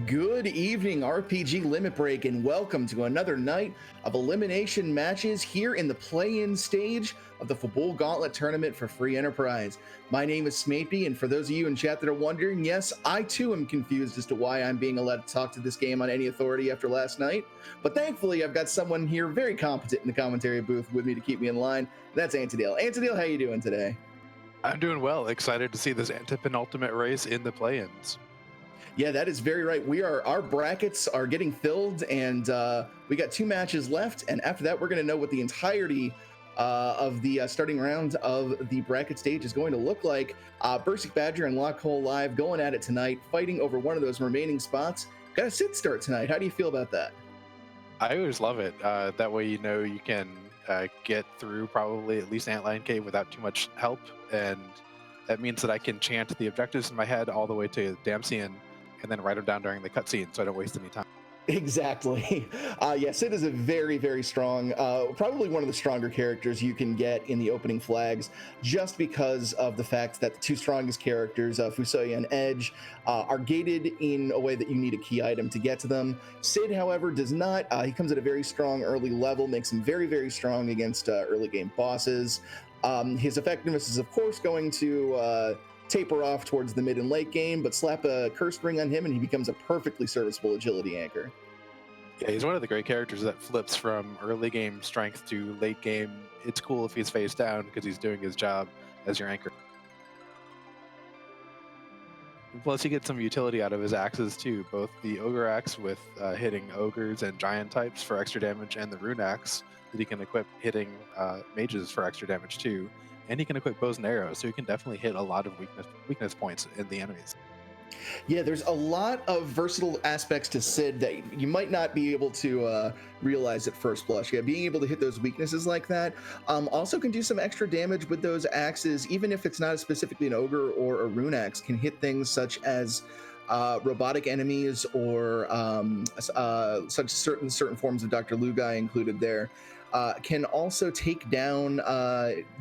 Good evening, RPG Limit Break, and welcome to another night of elimination matches here in the play-in stage of the Fabul Gauntlet tournament for Free Enterprise. My name is Smapey, and for those of you in chat that are wondering, yes, I too am confused as to why I'm being allowed to talk to this game on any authority after last night. But thankfully, I've got someone here very competent in the commentary booth with me to keep me in line. That's Antidale. Antidale, how you doing today? I'm doing well. Excited to see this antepenultimate race in the play-ins. Yeah, that is very right. Our brackets are getting filled, and we got 2 matches left. And after that, we're going to know what the entirety of the starting round of the bracket stage is going to look like. bursikbadger and LockeColeLive going at it tonight, fighting over one of those remaining spots. Got a sit start tonight. How do you feel about that? I always love it. That way, you know, you can get through probably at least Antline Cave without too much help, and that means that I can chant the objectives in my head all the way to Damsian, and then write them down during the cutscene, so I don't waste any time. Exactly. Yeah, Sid is a very, very strong, probably one of the stronger characters you can get in the opening flags, just because of the fact that the 2 strongest characters, Fusoya and Edge, are gated in a way that you need a key item to get to them. Sid, however, does not. He comes at a very strong early level, makes him very, very strong against early game bosses. His effectiveness is, of course, going to taper off towards the mid and late game, but slap a cursed ring on him and he becomes a perfectly serviceable agility anchor. Yeah, he's one of the great characters that flips from early game strength to late game. It's cool if he's face down because he's doing his job as your anchor. Plus, he gets some utility out of his axes too, both the Ogre Axe with hitting ogres and giant types for extra damage, and the Rune Axe that he can equip hitting mages for extra damage too. And he can equip bows and arrows, so he can definitely hit a lot of weakness points in the enemies. Yeah, there's a lot of versatile aspects to Sid that you might not be able to realize at first blush. Yeah, being able to hit those weaknesses like that also can do some extra damage with those axes, even if it's not specifically an ogre or a rune axe, can hit things such as robotic enemies or such certain forms of Dr. Lugai included there. Can also take down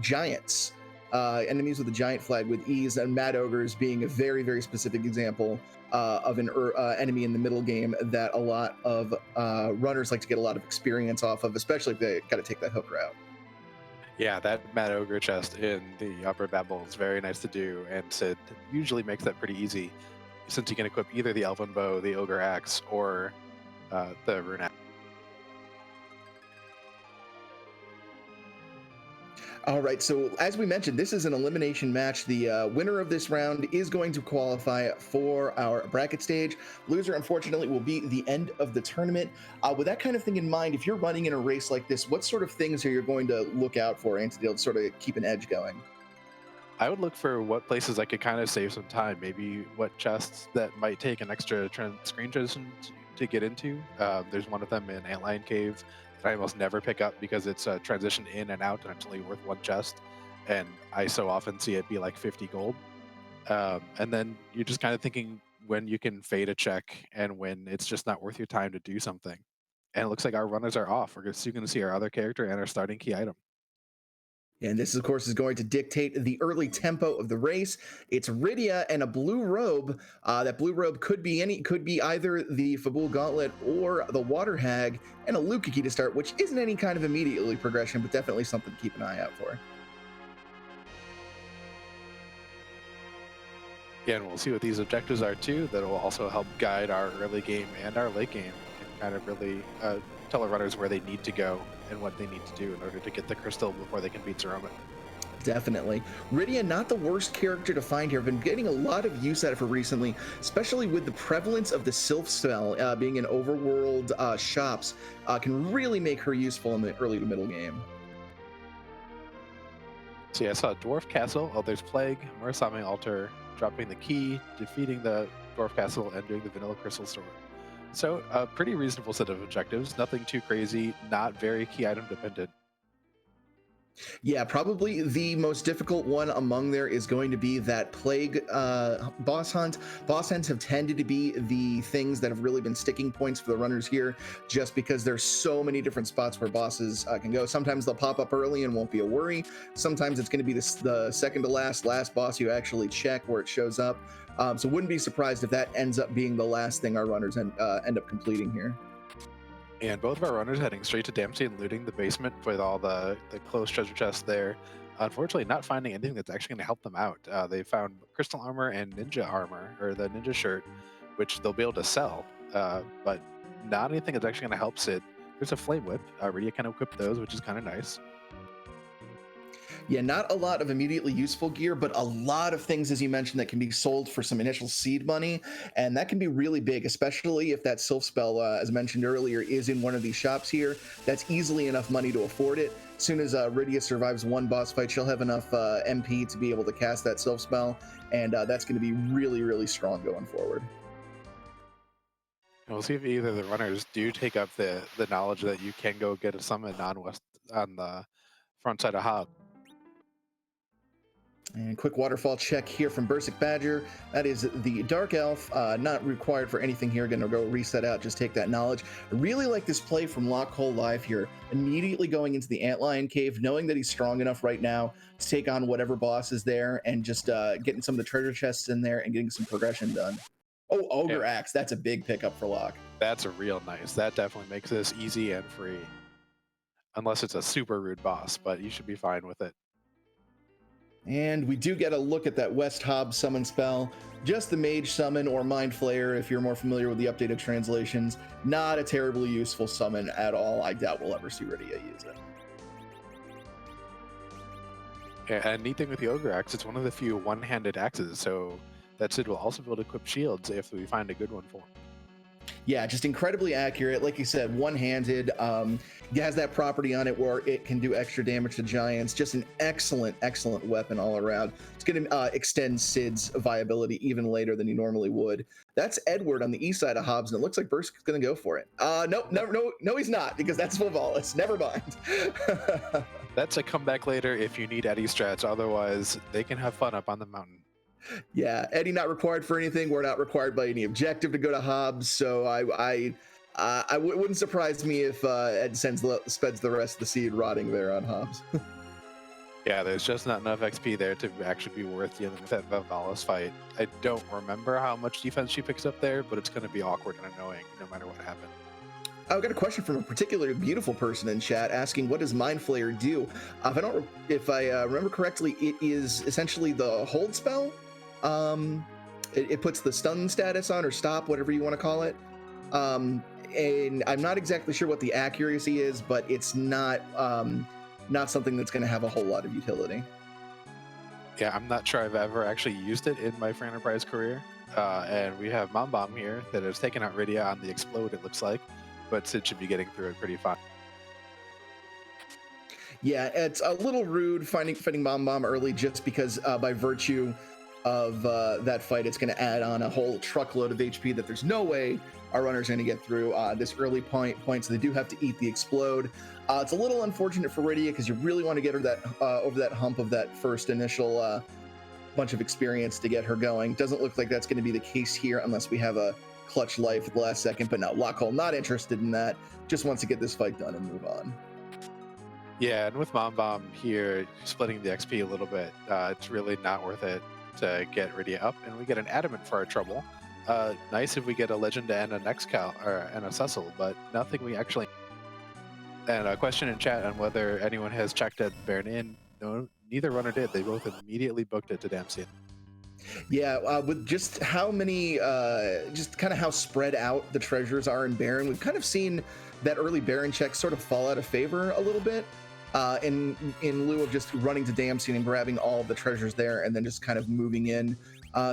giants. Enemies with a giant flag with ease, and Mad Ogres being a very, very specific example of an enemy in the middle game that a lot of runners like to get a lot of experience off of, especially if they got to take that hook route. Yeah, that Mad Ogre chest in the Upper Babel is very nice to do, and Sid usually makes that pretty easy, since you can equip either the Elven Bow, the Ogre Axe, or the Rune Axe. All right, so as we mentioned, this is an elimination match. The winner of this round is going to qualify for our bracket stage. Loser, unfortunately, will be the end of the tournament. With that kind of thing in mind, if you're running in a race like this, what sort of things are you going to look out for, Antidale, to sort of keep an edge going? I would look for what places I could kind of save some time, maybe what chests that might take an extra screen transition to get into. There's one of them in Antline Cave that I almost never pick up because it's a transition in and out and it's only worth 1 chest, and I so often see it be like 50 gold. And then you're just kind of thinking when you can fade a check and when it's just not worth your time to do something. And it looks like our runners are off. We're soon going to see our other character and our starting key item. And this, of course, is going to dictate the early tempo of the race. It's Rydia and a blue robe. That blue robe could be either the Fabul Gauntlet or the Water Hag, and a Lukaki to start, which isn't any kind of immediately progression, but definitely something to keep an eye out for. Yeah, and we'll see what these objectives are too. That will also help guide our early game and our late game, and kind of really tell our runners where they need to go and what they need to do in order to get the crystal before they can beat Zeroman. Definitely. Rydia, not the worst character to find here. I've been getting a lot of use out of her recently, especially with the prevalence of the Sylph spell being in overworld shops, can really make her useful in the early to middle game. So yeah, I saw Dwarf Castle, There's Plague, Murasame Altar, dropping the key, defeating the Dwarf Castle, and doing the Vanilla Crystal Store. So a pretty reasonable set of objectives, nothing too crazy, not very key item dependent. Yeah, probably the most difficult one among there is going to be that plague boss hunt. Boss hunts have tended to be the things that have really been sticking points for the runners here, just because there's so many different spots where bosses can go. Sometimes they'll pop up early and won't be a worry. Sometimes it's going to be the second to last boss you actually check where it shows up. So wouldn't be surprised if that ends up being the last thing our runners end up completing here. And both of our runners heading straight to Dempsey and looting the basement with all the closed treasure chests there. Unfortunately, not finding anything that's actually going to help them out. They found crystal armor and ninja armor, or the ninja shirt, which they'll be able to sell, but not anything that's actually going to help Sid. There's a flame whip. Rydia can equip those, which is kind of nice. Yeah, not a lot of immediately useful gear, but a lot of things, as you mentioned, that can be sold for some initial seed money, and that can be really big, especially if that Sylph spell, as mentioned earlier, is in one of these shops here. That's easily enough money to afford it. As soon as Rydia survives one boss fight, she'll have enough MP to be able to cast that Sylph spell, and that's going to be really, really strong going forward. And we'll see if either of the runners do take up the knowledge that you can go get a summon on the front side of Hob. And quick waterfall check here from bursikbadger. That is the Dark Elf, not required for anything here. Gonna go reset out, just take that knowledge. I really like this play from LockeColeLive here. Immediately going into the Antlion Cave, knowing that he's strong enough right now to take on whatever boss is there, and just getting some of the treasure chests in there and getting some progression done. Oh, Ogre Axe, that's a big pickup for Locke. That's a real nice. That definitely makes this easy and free. Unless it's a super rude boss, but you should be fine with it. And we do get a look at that West Hob summon spell. Just the Mage Summon or Mind Flayer, if you're more familiar with the updated translations. Not a terribly useful summon at all. I doubt we'll ever see Rydia use it. Yeah, and neat thing with the Ogre Axe, it's one of the few one-handed axes, so that Sid will also be able to equip shields if we find a good one for him. Yeah, just incredibly accurate. Like you said, one-handed. It has that property on it where it can do extra damage to giants. Just an excellent, excellent weapon all around. It's going to extend Sid's viability even later than he normally would. That's Edward on the east side of Hobbs, and it looks like Bursk is going to go for it. No, he's not, because that's Volvalis. Never mind. That's a comeback later if you need Eddie strats. Otherwise, they can have fun up on the mountain. Yeah, Eddie not required for anything. We're not required by any objective to go to Hobbs, so wouldn't surprise me if Ed spends the rest of the seed rotting there on Hobbs. Yeah, there's just not enough XP there to actually be worth dealing with that Volvalis fight. I don't remember how much defense she picks up there, but it's going to be awkward and annoying no matter what happens. I've got a question from a particularly beautiful person in chat asking, what does Mind Flayer do? If I remember correctly, it is essentially the hold spell. It puts the stun status on, or stop, whatever you want to call it. And I'm not exactly sure what the accuracy is, but it's not something that's going to have a whole lot of utility. Yeah, I'm not sure I've ever actually used it in my Free Enterprise career. And we have Mom Bomb here that has taken out Rydia on the explode, it looks like, but Sid should be getting through it pretty fine. Yeah, it's a little rude fighting Mom Bomb early, just because by virtue of that fight, it's going to add on a whole truckload of HP that there's no way our runners are going to get through this early point, so they do have to eat the explode. It's a little unfortunate for Rydia, because you really want to get her over that hump of that first initial bunch of experience to get her going. Doesn't look like that's going to be the case here unless we have a clutch life at the last second, but no, LockeCole not interested in that. Just wants to get this fight done and move on. Yeah, and with Mom Bomb here, splitting the XP a little bit, it's really not worth it to get Rydia up, and we get an Adamant for our trouble. Nice if we get a Legend and a Nexcal and a Cecil, but nothing we actually. And a question in chat on whether anyone has checked at Baron Inn. No, neither runner did. They both immediately booked it to Dempsey. Yeah, with just how many, just kind of how spread out the treasures are in Baron, we've kind of seen that early Baron check sort of fall out of favor a little bit. In lieu of just running to Dempsey and grabbing all the treasures there and then just kind of moving in.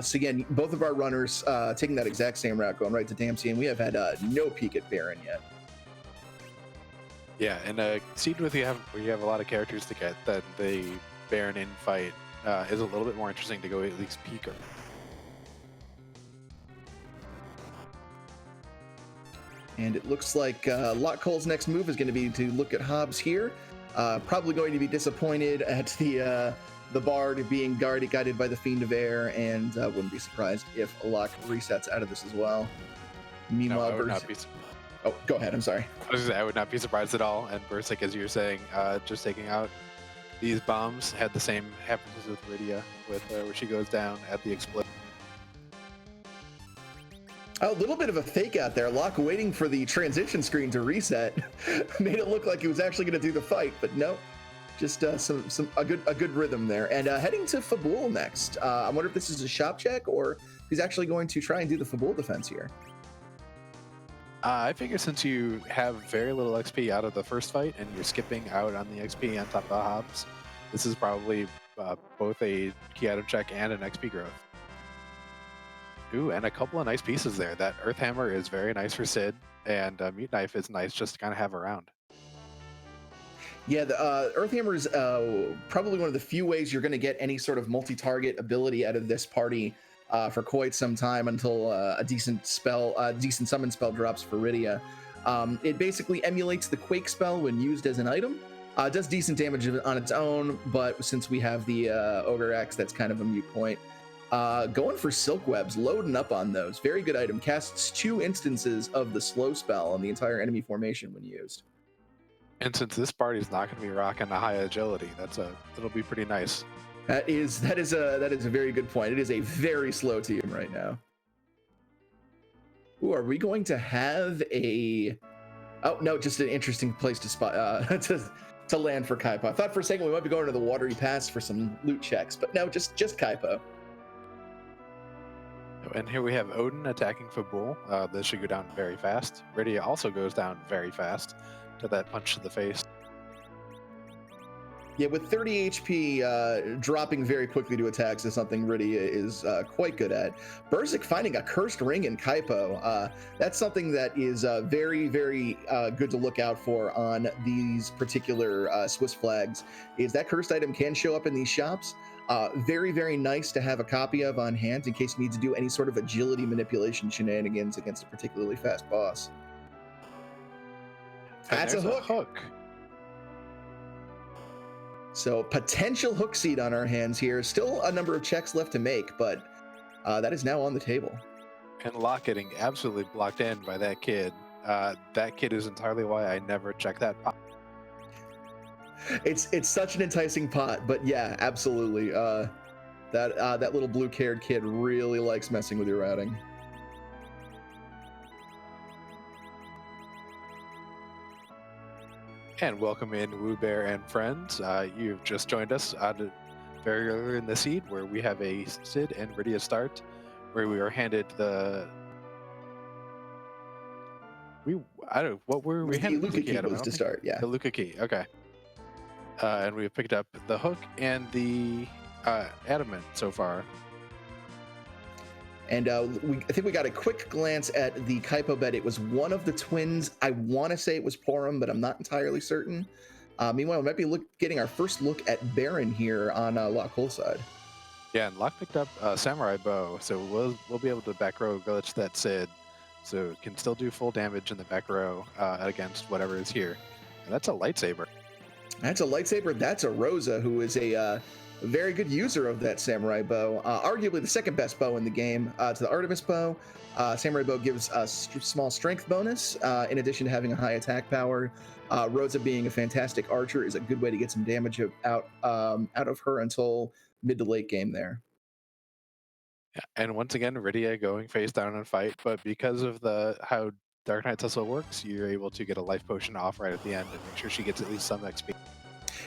So again, both of our runners taking that exact same route, going right to Dempsey, and we have had no peek at Baron yet. Yeah, and Seed with you have a lot of characters to get, that the Baron Inn fight is a little bit more interesting to go at least peek her. And it looks like LockeCole's next move is going to be to look at Hobbs here. Probably going to be disappointed at the Bard being guided by the Fiend of Air, and wouldn't be surprised if Locke resets out of this as well. Meanwhile, I would not be. Oh, go ahead. I'm sorry. I was gonna say, I would not be surprised at all. And Bursic, as you were saying, just taking out these bombs had the same happens with Rydia, with where she goes down at the explosion. A little bit of a fake out there. Locke waiting for the transition screen to reset made it look like he was actually going to do the fight, but no, just a good rhythm there. And heading to Fabul next. I wonder if this is a shop check or he's actually going to try and do the Fabul defense here. I figure since you have very little XP out of the first fight and you're skipping out on the XP on top of Hobbs, this is probably both a key item check and an XP growth. Ooh, and a couple of nice pieces there. That Earth Hammer is very nice for Sid, and Mute Knife is nice just to kind of have around. Yeah, the Earth Hammer is probably one of the few ways you're going to get any sort of multi-target ability out of this party for quite some time until a decent summon spell drops for Rydia. It basically emulates the Quake spell when used as an item. It does decent damage on its own, but since we have the Ogre Axe, that's kind of a moot point. Going for Silk Webs, loading up on those. Very good item. Casts 2 instances of the slow spell on the entire enemy formation when used. And since this party's not going to be rocking a high agility, it'll be pretty nice. That is a very good point. It is a very slow team right now. Ooh, are we going to have a? Oh no, just an interesting place to spot to land for Kaipo. I thought for a second we might be going to the Watery Pass for some loot checks, but no, just Kaipo. And here we have Odin attacking Fabul. This should go down very fast. Rydia also goes down very fast to that punch to the face. Yeah, with 30 HP, dropping very quickly to attacks is something Rydia is quite good at. Bursic finding a cursed ring in Kaipo. That's something that is very, very good to look out for on these particular Swiss flags, is that cursed item can show up in these shops. Very, very nice to have a copy of on hand in case you need to do any sort of agility manipulation shenanigans against a particularly fast boss. That's a hook. So potential hook seed on our hands here. Still a number of checks left to make, but that is now on the table. And Locke getting absolutely blocked in by that kid. That kid is entirely why I never check that pot. It's such an enticing pot, but yeah, absolutely. That little blue-haired kid really likes messing with your routing. And welcome in Woo Bear and friends. You've just joined us very early in the seed where we have a Sid and Rydia start, where we are handed the. What were we handed? The Luca key was to start, yeah. The Luca key, okay. And we've picked up the hook and the adamant so far. And I think we got a quick glance at the Kaipo bed. It was one of the twins. I want to say it was Porum, but I'm not entirely certain. Meanwhile, we might be getting our first look at Baron here on LockeCole side. Yeah, and Locke picked up Samurai Bow, so we'll be able to back row glitch that Sid, so it can still do full damage in the back row against whatever is here. And that's a lightsaber. That's a lightsaber. That's a Rosa, who is a very good user of that Samurai Bow. Arguably the second best bow in the game to the Artemis Bow. Samurai Bow gives a small strength bonus in addition to having a high attack power. Rosa, being a fantastic archer, is a good way to get some damage out of her until mid to late game there. Yeah, and once again, Rydia going face down and fight, but because of how Dark Knight Tussle works, you're able to get a life potion off right at the end and make sure she gets at least some XP.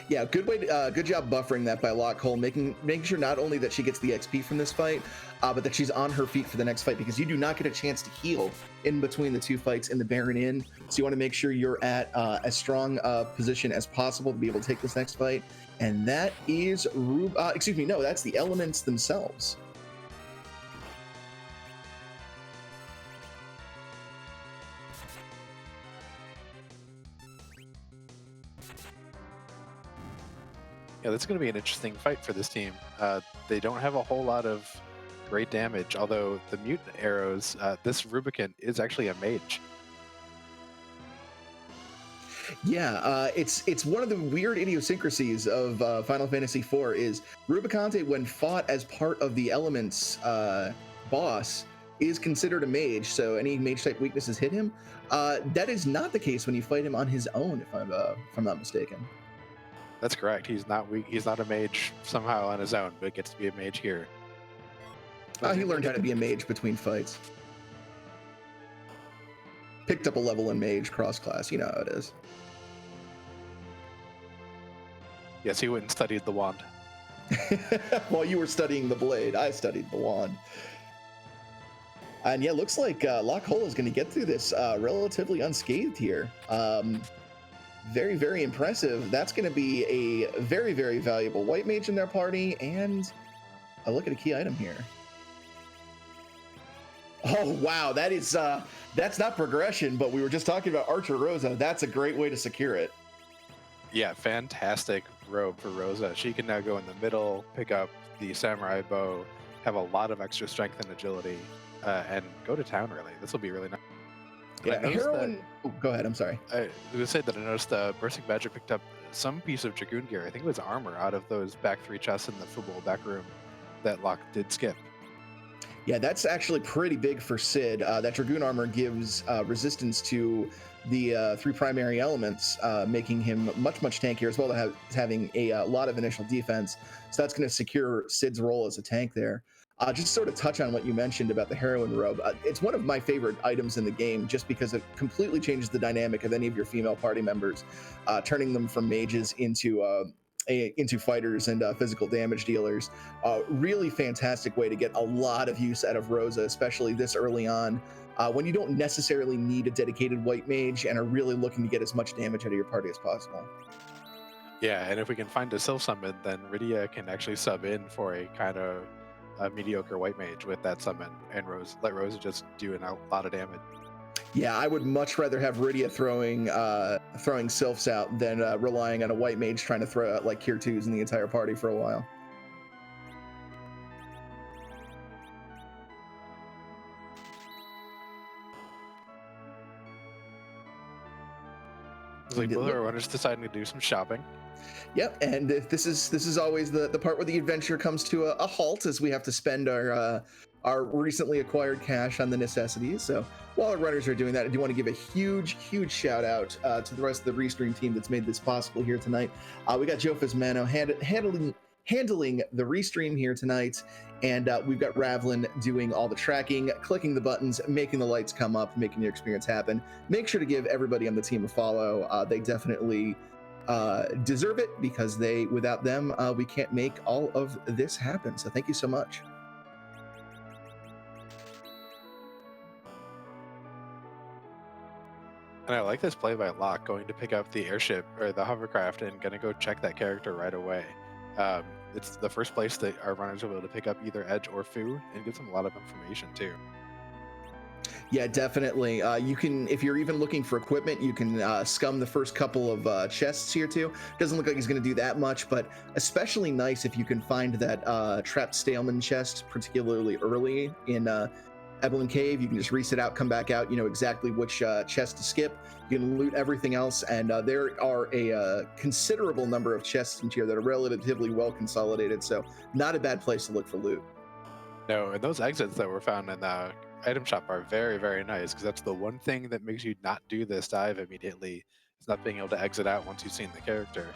Yeah, good job buffering that by LockeCole, making sure not only that she gets the XP from this fight, but that she's on her feet for the next fight, because you do not get a chance to heal in between the two fights in the Baron Inn. So you want to make sure you're at as strong a position as possible to be able to take this next fight. And that is that's the elements themselves. Yeah, that's going to be an interesting fight for this team. They don't have a whole lot of great damage, although the mutant arrows, this Rubicon is actually a mage. Yeah, it's one of the weird idiosyncrasies of Final Fantasy IV is Rubicante, when fought as part of the Elements boss, is considered a mage, so any mage type weaknesses hit him. That is not the case when you fight him on his own, if I'm not mistaken. That's correct. He's not weak. He's not a mage somehow on his own, but gets to be a mage here. He learned how to be a mage between fights. Picked up a level in mage cross class. You know how it is. Yes, he went and studied the wand. While you were studying the blade, I studied the wand. And yeah, looks like LockeCole is going to get through this relatively unscathed here. Very, very impressive. That's going to be a very, very valuable white mage in their party. And a look at a key item here. Oh, wow. That is, that's not progression, but we were just talking about Archer Rosa. That's a great way to secure it. Yeah, fantastic robe for Rosa. She can now go in the middle, pick up the samurai bow, have a lot of extra strength and agility, and go to town, really. This will be really nice. Yeah, heroine. Oh, go ahead. I'm sorry. I was going to say that I noticed bursikbadger picked up some piece of Dragoon gear. I think it was armor out of those back 3 chests in the Fabul back room that Locke did skip. Yeah, that's actually pretty big for Cid. That Dragoon armor gives resistance to the 3 primary elements, making him much, much tankier, as well as having a lot of initial defense. So that's going to secure Cid's role as a tank there. Just to sort of touch on what you mentioned about the heroine robe, it's one of my favorite items in the game just because it completely changes the dynamic of any of your female party members, turning them from mages into fighters and physical damage dealers. Really fantastic way to get a lot of use out of Rosa, especially this early on, when you don't necessarily need a dedicated white mage and are really looking to get as much damage out of your party as possible. Yeah, and if we can find a self summon, then Rydia can actually sub in for a kind of mediocre white mage with that summon, and let Rosa just do a lot of damage. Yeah, I would much rather have Rydia throwing sylphs out than relying on a white mage trying to throw out like Tier 2s in the entire party for a while. It's like both our runners deciding to do some shopping. Yep, and this is always the part where the adventure comes to a halt, as we have to spend our recently acquired cash on the necessities. So while our runners are doing that, I do want to give a huge shout out to the rest of the Restream team that's made this possible here tonight. We got Joe Fismano handling the Restream here tonight, and we've got Ravlin doing all the tracking, clicking the buttons, making the lights come up, making your experience happen. Make sure to give everybody on the team a follow. They definitely deserve it, because without them, we can't make all of this happen. So thank you so much. And I like this play by Locke, going to pick up the airship or the hovercraft and gonna go check that character right away. It's the first place that our runners will be able to pick up either Edge or Fu, and gives them a lot of information too. Yeah, definitely. You can, if you're even looking for equipment, you can scum the first couple of chests here too. Doesn't look like he's going to do that much, but especially nice if you can find that trapped Staleman chest, particularly early in Evelyn Cave. You can just reset out, come back out. You know exactly which chest to skip. You can loot everything else, and there are a considerable number of chests in here that are relatively well consolidated, so not a bad place to look for loot. No, and those exits that were found in the item shop are very, very nice, because that's the one thing that makes you not do this dive immediately. It's not being able to exit out once you've seen the character.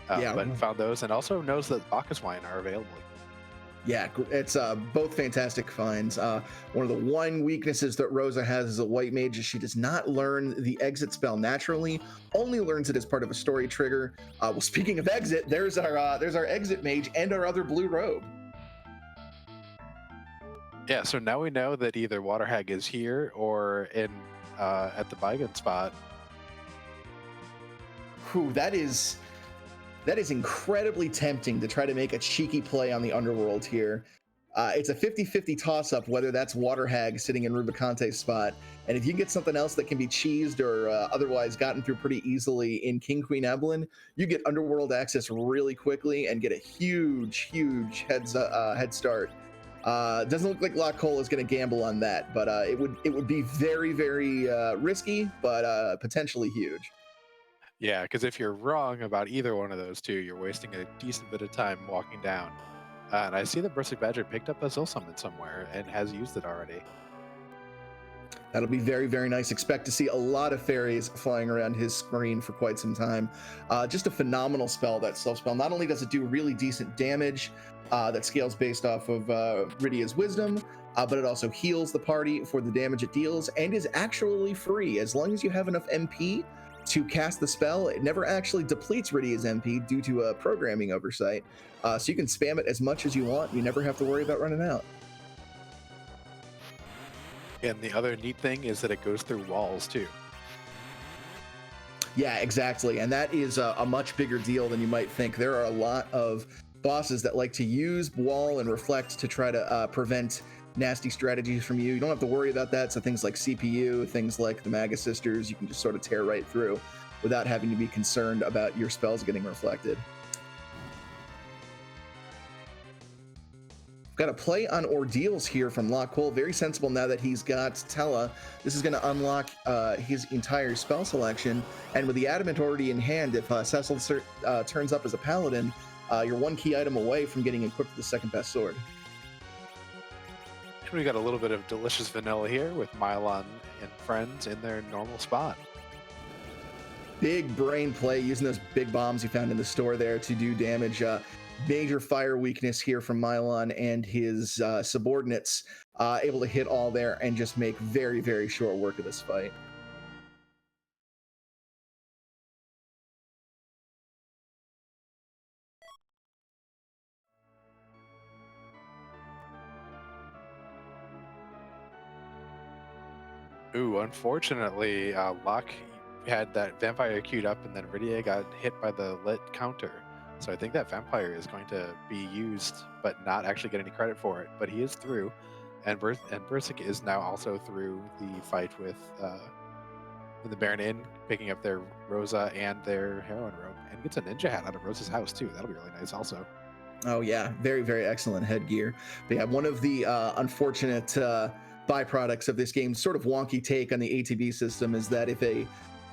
But found those, and also knows that Bacchus wine are available. Yeah, it's both fantastic finds. One of the one weaknesses that Rosa has as a white mage is she does not learn the exit spell naturally, only learns it as part of a story trigger. Well, speaking of exit, there's our exit mage and our other blue robe. Yeah, so now we know that either Waterhag is here or in at the Bygone spot. Whew, that is incredibly tempting to try to make a cheeky play on the underworld here. It's a 50-50 toss-up whether that's Waterhag sitting in Rubicante's spot, and if you can get something else that can be cheesed or otherwise gotten through pretty easily in King Queen Evelyn, you get underworld access really quickly and get a huge head start. Doesn't look like LockeCole is going to gamble on that, but it would be very risky, but potentially huge. Yeah, because if you're wrong about either one of those two, you're wasting a decent bit of time walking down. And I see that bursikbadger picked up a Soul Summon somewhere and has used it already. That'll be very, very nice. Expect to see a lot of fairies flying around his screen for quite some time. Just a phenomenal spell, that self spell. Not only does it do really decent damage that scales based off of Rydia's wisdom, but it also heals the party for the damage it deals and is actually free. As long as you have enough MP to cast the spell, it never actually depletes Rydia's MP due to a programming oversight. So you can spam it as much as you want. You never have to worry about running out. And the other neat thing is that it goes through walls too. Yeah, exactly. And that is a much bigger deal than you might think. There are a lot of bosses that like to use wall and reflect to try to prevent nasty strategies from you. You don't have to worry about that. So things like CPU, things like the Maga Sisters, you can just sort of tear right through without having to be concerned about your spells getting reflected. Got a play on Ordeals here from LockeCole. Very sensible now that he's got Tella. This is going to unlock his entire spell selection. And with the Adamant already in hand, if Cecil turns up as a Paladin, you're one key item away from getting equipped with the second best sword. And we got a little bit of delicious vanilla here with Mylon and friends in their normal spot. Big brain play using those big bombs you found in the store there to do damage. Major fire weakness here from Mylon and his subordinates, able to hit all there and just make very, very short work of this fight. Ooh, unfortunately, Locke had that vampire queued up, and then Rydia got hit by the lit counter. So I think that vampire is going to be used, but not actually get any credit for it. But he is through, and Bursik is now also through the fight with the Baron Inn, picking up their Rosa and their heroine robe, and gets a ninja hat out of Rosa's house too. That'll be really nice, also. Oh yeah, very, very excellent headgear. But yeah, one of the unfortunate byproducts of this game's sort of wonky take on the ATB system is that if a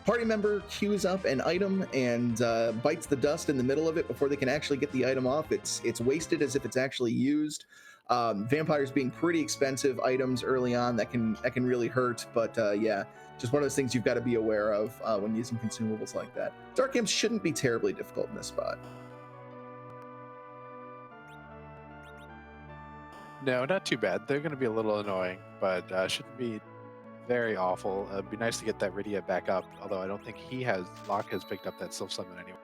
party member queues up an item and bites the dust in the middle of it before they can actually get the item off, it's wasted as if it's actually used. Vampires being pretty expensive items early on, that can really hurt. But yeah, just one of those things you've got to be aware of when using consumables like that. Dark Imps shouldn't be terribly difficult in this spot. No, not too bad. They're going to be a little annoying, but shouldn't be very awful. It'd be nice to get that Rydia back up, although I don't think Locke has picked up that Self Summon anyway.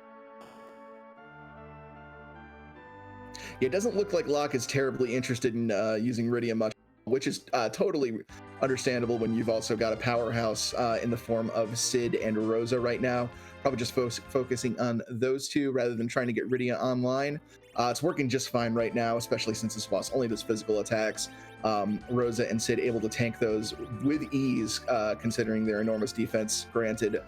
It doesn't look like Locke is terribly interested in using Rydia much, which is totally understandable when you've also got a powerhouse in the form of Sid and Rosa right now. Probably just focusing on those two rather than trying to get Rydia online. It's working just fine right now, especially since this boss only does physical attacks. Rosa and Sid able to tank those with ease, considering their enormous defense granted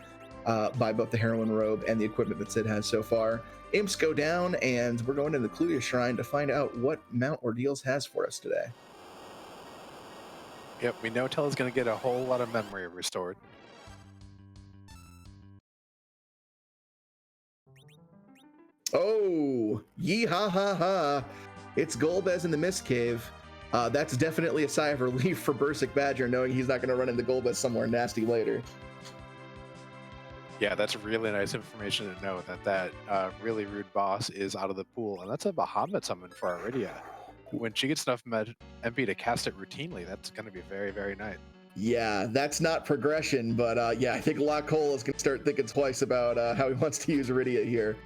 by both the heroine robe and the equipment that Sid has so far. Imps go down, and we're going to the Cludia Shrine to find out what Mount Ordeals has for us today. Yep, we know Tella's going to get a whole lot of memory restored. Oh, yee ha ha ha. It's Golbez in the Mist Cave. That's definitely a sigh of relief for bursikbadger, knowing he's not going to run into Golbez somewhere nasty later. Yeah, that's really nice information to know that really rude boss is out of the pool. And that's a Bahamut summon for our Rydia. When she gets enough MP to cast it routinely, that's going to be very, very nice. Yeah, that's not progression, but yeah, I think LockeCole is going to start thinking twice about how he wants to use Rydia here.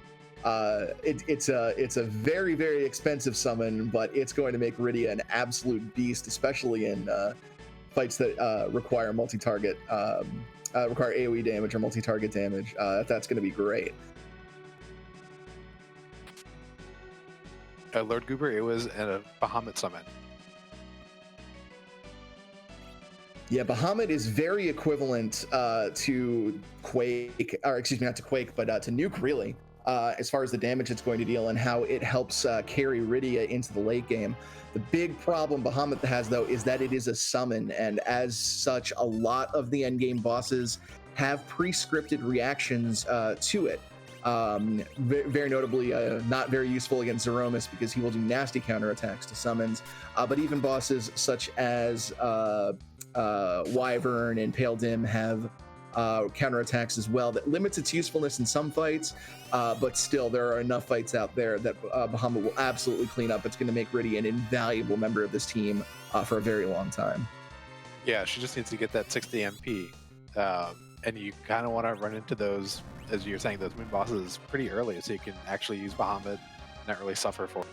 It's a very, very expensive summon, but it's going to make Rydia an absolute beast, especially in fights that require multi-target, require AoE damage or multi-target damage. That's going to be great. Lord Goober, it was a Bahamut summon. Yeah, Bahamut is very equivalent to Quake, or excuse me, not to Quake, but to Nuke, really. As far as the damage it's going to deal and how it helps carry Rydia into the late game. The big problem Bahamut has, though, is that it is a summon, and as such, a lot of the endgame bosses have pre-scripted reactions to it. Very notably, not very useful against Zeromus because he will do nasty counterattacks to summons. But even bosses such as Wyvern and Pale Dim have counterattacks as well that limits its usefulness in some fights, but still there are enough fights out there that Bahamut will absolutely clean up. It's going to make Riddy an invaluable member of this team for a very long time. Yeah, she just needs to get that 60 MP. And you kind of want to run into those, as you're saying, those moon bosses pretty early, so you can actually use Bahamut and not really suffer for it.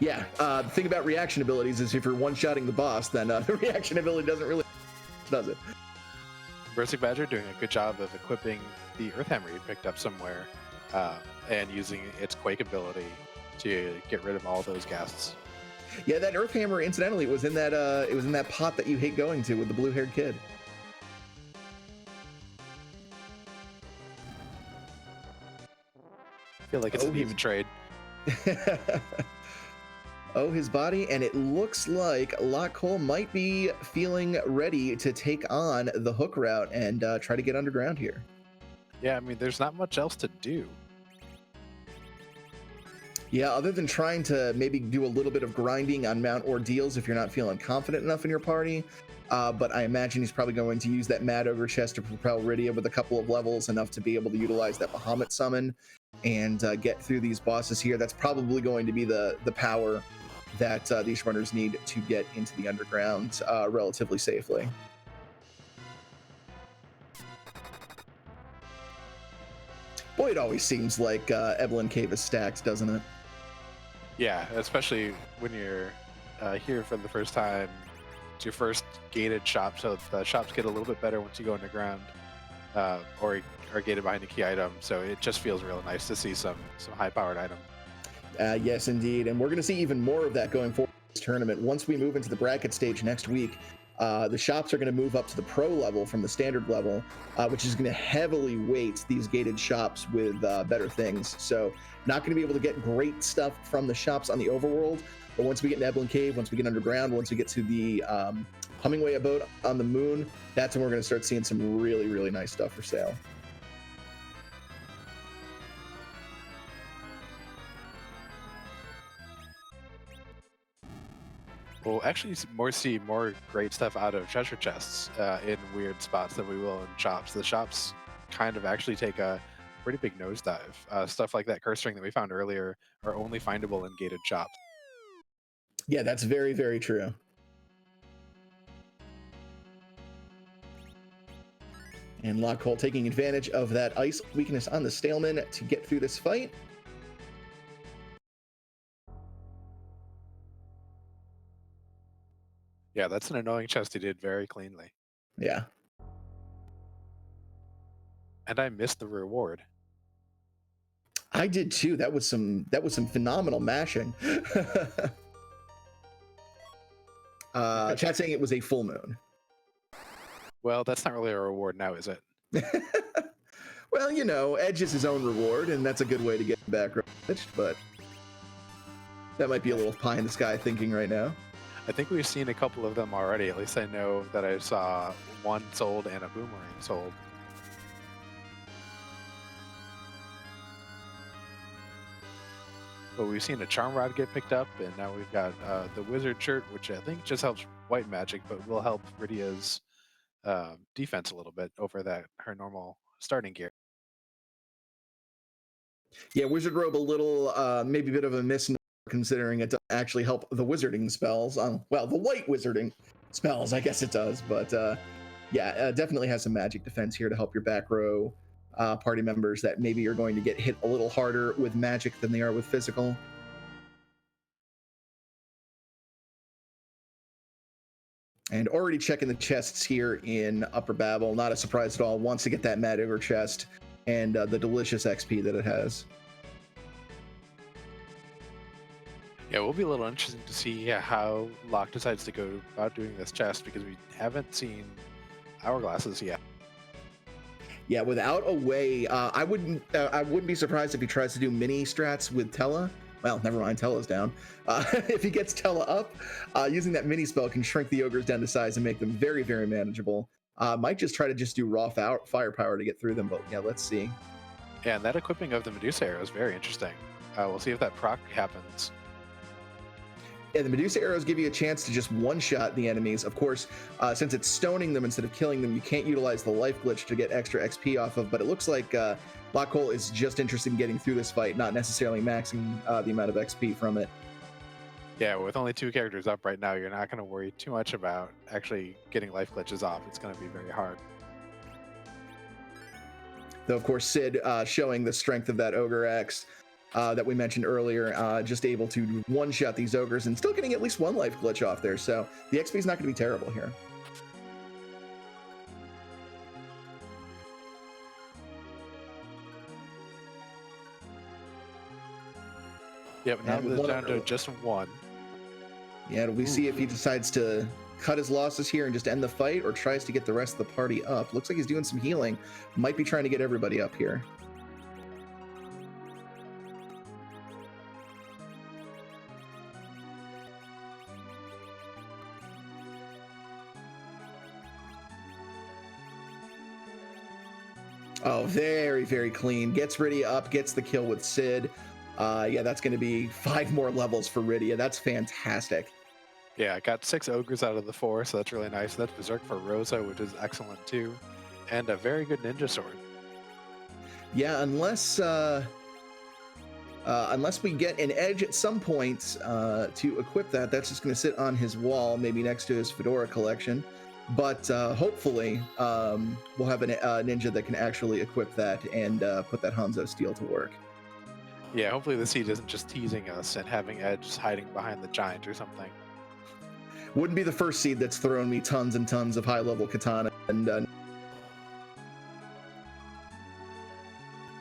Yeah, the thing about reaction abilities is if you're one-shotting the boss, then the reaction ability doesn't really, does it? bursikbadger doing a good job of equipping the Earth Hammer you picked up somewhere, and using its Quake ability to get rid of all those ghasts. Yeah, that Earth Hammer, incidentally, was in that pot that you hate going to with the blue-haired kid. I feel like it's an even trade. Oh, his body, and it looks like LockeCole might be feeling ready to take on the hook route and try to get underground here. Yeah, I mean, there's not much else to do. Yeah, other than trying to maybe do a little bit of grinding on Mount Ordeals if you're not feeling confident enough in your party. But I imagine he's probably going to use that Mad Ogre chest to propel Rydia with a couple of levels, enough to be able to utilize that Bahamut summon and get through these bosses here. That's probably going to be the power that these runners need to get into the underground relatively safely. Boy, it always seems like Evelyn Cave is stacked, doesn't it? Yeah, especially when you're here for the first time. It's your first gated shop, so the shops get a little bit better once you go underground, or are gated behind a key item. So it just feels real nice to see some high-powered item. Yes, indeed, and we're going to see even more of that going forward in this tournament. Once we move into the bracket stage next week, the shops are going to move up to the pro level from the standard level, which is going to heavily weight these gated shops with better things. So not going to be able to get great stuff from the shops on the overworld, but once we get in Evelyn Cave, once we get underground, once we get to the Hummingway abode on the moon, that's when we're going to start seeing some really, really nice stuff for sale. We'll actually see more great stuff out of treasure chests in weird spots than we will in shops. The shops kind of actually take a pretty big nosedive. Stuff like that curse ring that we found earlier are only findable in gated shops. Yeah, that's very, very true. And LockeCole taking advantage of that ice weakness on the Staleman to get through this fight. Yeah, that's an annoying chest he did very cleanly. Yeah. And I missed the reward. I did too. That was some phenomenal mashing. Chat saying it was a full moon. Well, that's not really a reward now, is it? Well, you know, Edge is his own reward, and that's a good way to get back, but that might be a little pie in the sky thinking right now. I think we've seen a couple of them already. At least I know that I saw one sold and a boomerang sold. But we've seen a charm rod get picked up, and now we've got the wizard shirt, which I think just helps white magic, but will help Rydia's defense a little bit over her normal starting gear. Yeah, wizard robe a little, maybe a bit of a misnomer, considering it doesn't actually help the wizarding spells on, well, the white wizarding spells, I guess it does, but yeah, definitely has some magic defense here to help your back row party members that maybe are going to get hit a little harder with magic than they are with physical. And already checking the chests here in Upper Babel, not a surprise at all, wants to get that Mad Ogre chest and the delicious XP that it has. Yeah, it will be a little interesting to see how Locke decides to go about doing this chest, because we haven't seen hourglasses yet. Yeah, without a way, I wouldn't be surprised if he tries to do mini strats with Tella. Well, never mind, Tella's down. If he gets Tella up, using that mini spell can shrink the ogres down to size and make them very, very manageable. Might just try to just do raw firepower to get through them, but yeah, let's see. Yeah, and that equipping of the Medusa arrow is very interesting. We'll see if that proc happens. Yeah, the Medusa arrows give you a chance to just one-shot the enemies. Of course, since it's stoning them instead of killing them, you can't utilize the life glitch to get extra XP off of, but it looks like LockeCole is just interested in getting through this fight, not necessarily maxing the amount of XP from it. Yeah, with only 2 characters up right now, you're not going to worry too much about actually getting life glitches off. It's going to be very hard. Though, of course, Sid showing the strength of that Ogre X that we mentioned earlier, just able to one-shot these ogres and still getting at least 1 life glitch off there. So the XP is not going to be terrible here. Yep, now they're down to just 1. Yeah, we see if he decides to cut his losses here and just end the fight, or tries to get the rest of the party up. Looks like he's doing some healing. Might be trying to get everybody up here. Oh, very, very clean. Gets Rydia up, gets the kill with Sid. Yeah, that's going to be 5 more levels for Rydia. That's fantastic. Yeah, I got 6 ogres out of the 4, so that's really nice. That's Berserk for Rosa, which is excellent too. And a very good ninja sword. Yeah, unless we get an edge at some point to equip that, that's just going to sit on his wall, maybe next to his fedora collection. But hopefully we'll have a ninja that can actually equip that and put that Hanzo steel to work. Yeah, hopefully the seed isn't just teasing us and having Edge hiding behind the giant or something. Wouldn't be the first seed that's thrown me tons and tons of high-level katana. And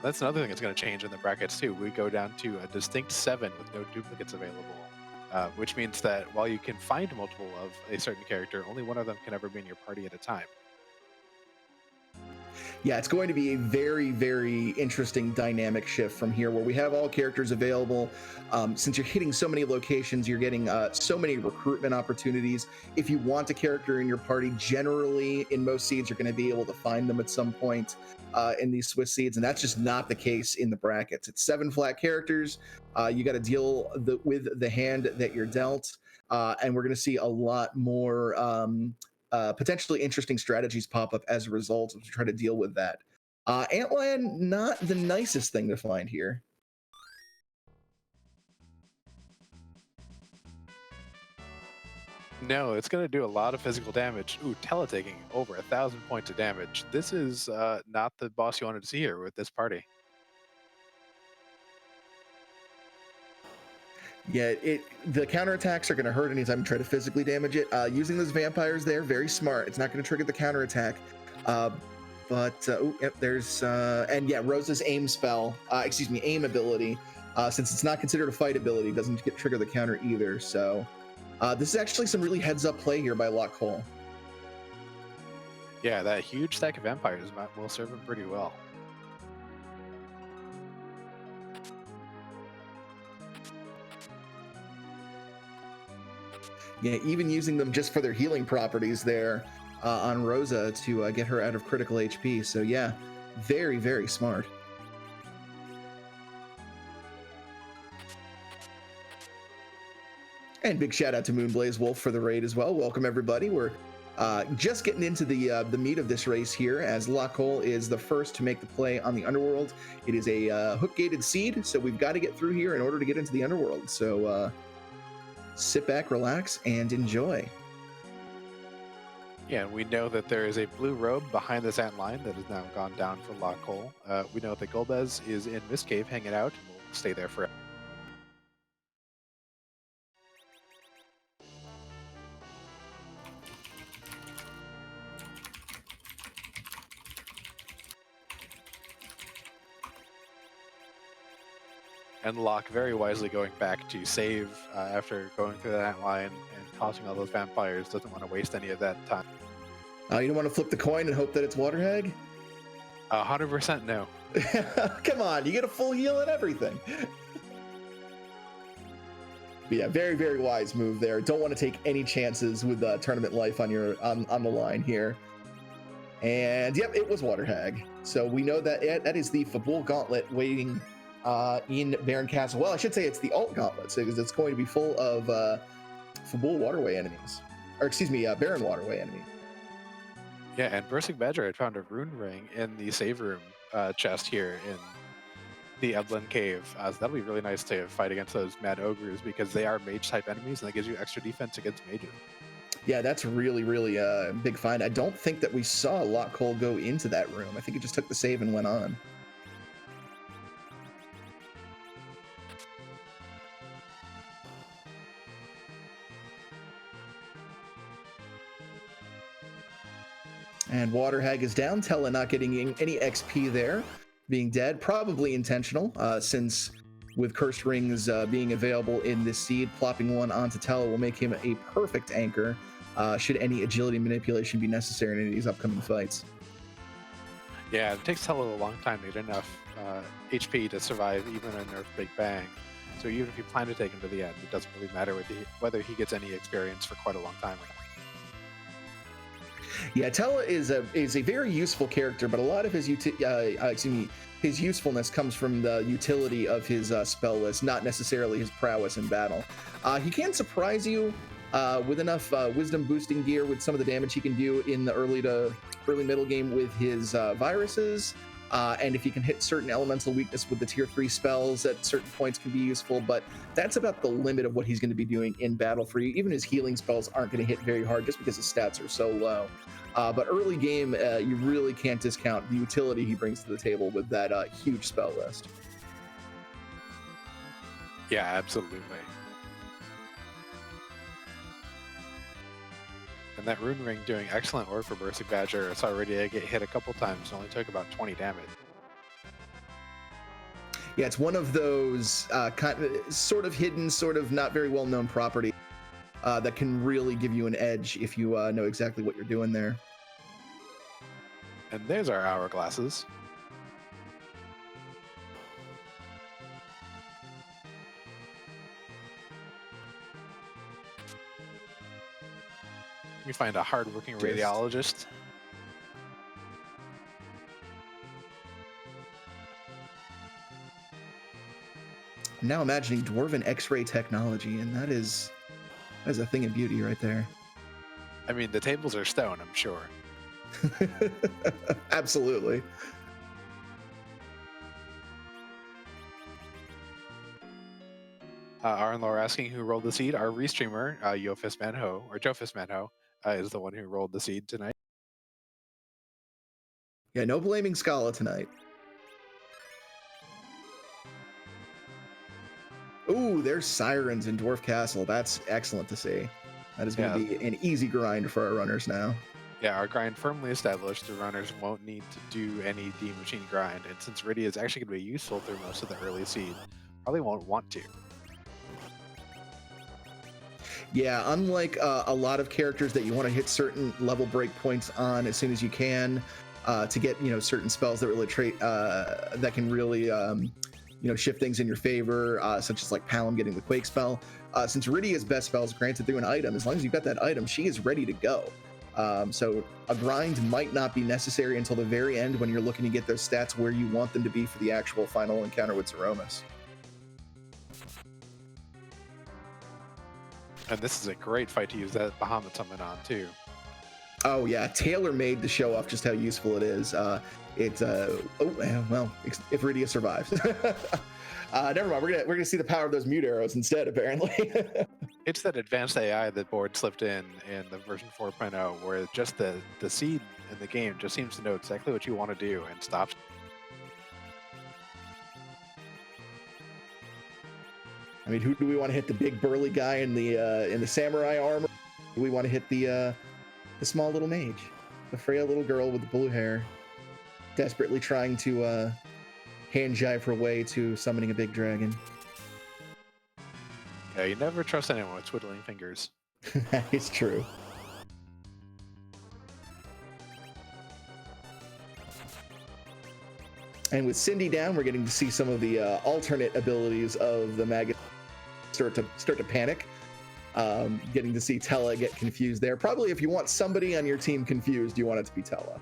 that's another thing that's going to change in the brackets too. We go down to a distinct 7 with no duplicates available, which means that while you can find multiple of a certain character, only one of them can ever be in your party at a time. Yeah, it's going to be a very, very interesting dynamic shift from here, where we have all characters available. Since you're hitting so many locations, you're getting so many recruitment opportunities. If you want a character in your party, generally in most seeds, you're going to be able to find them at some point in these Swiss seeds, and that's just not the case in the brackets. It's 7 flat characters. You got to deal with the hand that you're dealt, and we're going to see a lot more potentially interesting strategies pop up as a result of trying to deal with that. Antland, not the nicest thing to find here. No, it's going to do a lot of physical damage. Ooh, Tela taking over 1,000 points of damage. This is not the boss you wanted to see here with this party. Yeah, the counterattacks are going to hurt anytime you try to physically damage it. Using those vampires there, very smart. It's not going to trigger the counterattack. Yep, there's and yeah, Rosa's aim spell, aim ability, since it's not considered a fight ability, doesn't trigger the counter either. So this is actually some really heads-up play here by LockeCole. Yeah, that huge stack of vampires will serve him pretty well. Yeah, even using them just for their healing properties there on Rosa to get her out of critical HP. So yeah, very, very smart. And big shout out to Moonblaze Wolf for the raid as well. Welcome everybody. We're just getting into the meat of this race here, as LockeCole is the first to make the play on the Underworld. It is a hook-gated seed, so we've got to get through here in order to get into the Underworld. So sit back, relax, and enjoy. Yeah, we know that there is a blue robe behind this ant line that has now gone down for LockeCole. We know that Golbez is in Mist Cave hanging out, and will stay there forever. And Locke very wisely going back to save after going through that line and tossing all those vampires. Doesn't want to waste any of that time. You don't want to flip the coin and hope that it's Waterhag? 100% no. Come on, you get a full heal and everything. But yeah, very, very wise move there. Don't want to take any chances with tournament life on the line here. And yep, it was Water Hag. So we know that that is the Fabul Gauntlet waiting in Baron Castle. Well, I should say it's the alt Gauntlet, because it's going to be full of Fabul Waterway enemies. Or excuse me, Baron Waterway enemies. Yeah, and bursikbadger had found a rune ring in the save room chest here in the Eblan Cave. So that'll be really nice to fight against those mad ogres, because they are mage type enemies, and that gives you extra defense against mages. Yeah, that's really, really a big find. I don't think that we saw LockeCole go into that room. I think it just took the save and went on. And Water Hag is down. Tella not getting any XP there, being dead. Probably intentional, since with Cursed Rings being available in this seed, plopping one onto Tella will make him a perfect anchor should any agility manipulation be necessary in any of these upcoming fights. Yeah, it takes Tella a long time to get enough HP to survive even a nerf Big Bang. So even if you plan to take him to the end, it doesn't really matter whether he gets any experience for quite a long time. Yeah, Tella is a very useful character, but a lot of his his usefulness comes from the utility of his spell list, not necessarily his prowess in battle. He can surprise you with enough wisdom boosting gear with some of the damage he can do in the early middle game with his viruses. And if he can hit certain elemental weakness with the tier 3 spells at certain points can be useful, but that's about the limit of what he's going to be doing in battle for you. Even his healing spells aren't going to hit very hard just because his stats are so low. But early game, you really can't discount the utility he brings to the table with that huge spell list. Yeah, absolutely. And that rune ring doing excellent work for bursikbadger. It's already get hit a couple times. It only took about 20 damage. Yeah, it's one of those sort of hidden, sort of not very well known property that can really give you an edge if you know exactly what you're doing there. And there's our hourglasses. We find a hardworking radiologist. I'm now imagining dwarven X-ray technology, and that is a thing of beauty right there. I mean, the tables are stone, I'm sure. Absolutely. Aaron Laura asking who rolled the seed. Our restreamer, Jofis Manho, is the one who rolled the seed tonight. Yeah, no blaming Scala tonight. Ooh, there's sirens in Dwarf Castle. That's excellent to see. That is going to be an easy grind for our runners now. Yeah, our grind firmly established. The runners won't need to do any D machine grind, and since Rydia is actually going to be useful through most of the early seed, probably won't want to. Yeah, unlike a lot of characters that you want to hit certain level break points on as soon as you can to get certain spells that really that can really shift things in your favor, such as like Palom getting the Quake spell. Since Rydia's best spell is granted through an item, as long as you've got that item, she is ready to go. So a grind might not be necessary until the very end when you're looking to get those stats where you want them to be for the actual final encounter with Zeromus. And this is a great fight to use that Bahamut summon on too. Oh yeah, tailor-made to show off just how useful it is. If Rydia survives. Never mind. We're gonna see the power of those mute arrows instead, apparently. It's that advanced AI that Board slipped in the version 4.0, where just the seed in the game just seems to know exactly what you want to do and stops. I mean, who do we want to hit? The big burly guy in the samurai armor? Do we want to hit the small little mage, the frail little girl with the blue hair, desperately trying to hand jive her way to summoning a big dragon? Yeah, you never trust anyone with twiddling fingers. That is true. And with Cindy down, we're getting to see some of the alternate abilities of the Magus start to panic. Getting to see Tella get confused there. Probably if you want somebody on your team confused, you want it to be Tella.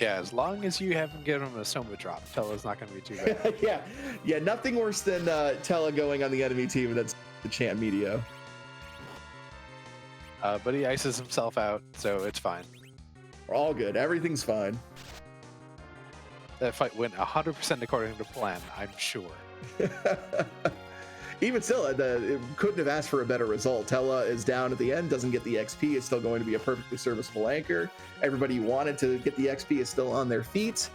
Yeah, as long as you haven't given him a Soma drop, Tella's not going to be too bad. Yeah, nothing worse than Tella going on the enemy team that's the champ Medio. But he ices himself out, so it's fine. We're all good. Everything's fine. That fight went 100% according to plan, I'm sure. Even still, it couldn't have asked for a better result. Tella is down at the end, doesn't get the XP, is still going to be a perfectly serviceable anchor. Everybody who wanted to get the XP is still on their feet.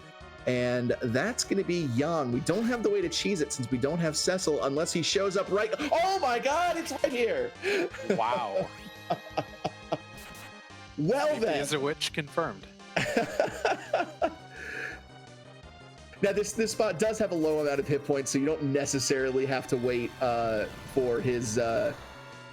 And that's going to be Yang. We don't have the way to cheese it since we don't have Cecil unless he shows up right. Oh my God, it's right here. Wow. Well then. Is a witch confirmed. Now, this spot does have a low amount of hit points, so you don't necessarily have to wait for his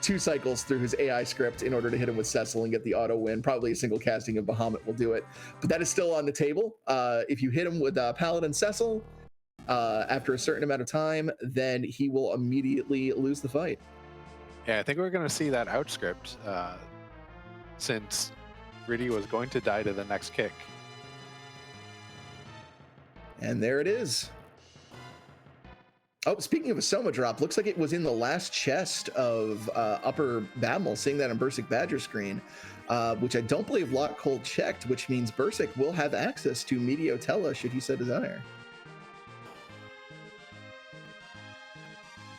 2 cycles through his AI script in order to hit him with Cecil and get the auto win. Probably a single casting of Bahamut will do it. But that is still on the table. If you hit him with Paladin Cecil after a certain amount of time, then he will immediately lose the fight. Yeah, I think we're going to see that out script since Riddy was going to die to the next kick. And there it is. Oh, speaking of a Soma drop, looks like it was in the last chest of Upper Babel, seeing that on bursikbadger screen, which I don't believe LockeCole checked, which means Bursik will have access to Medio Tella should he so desire.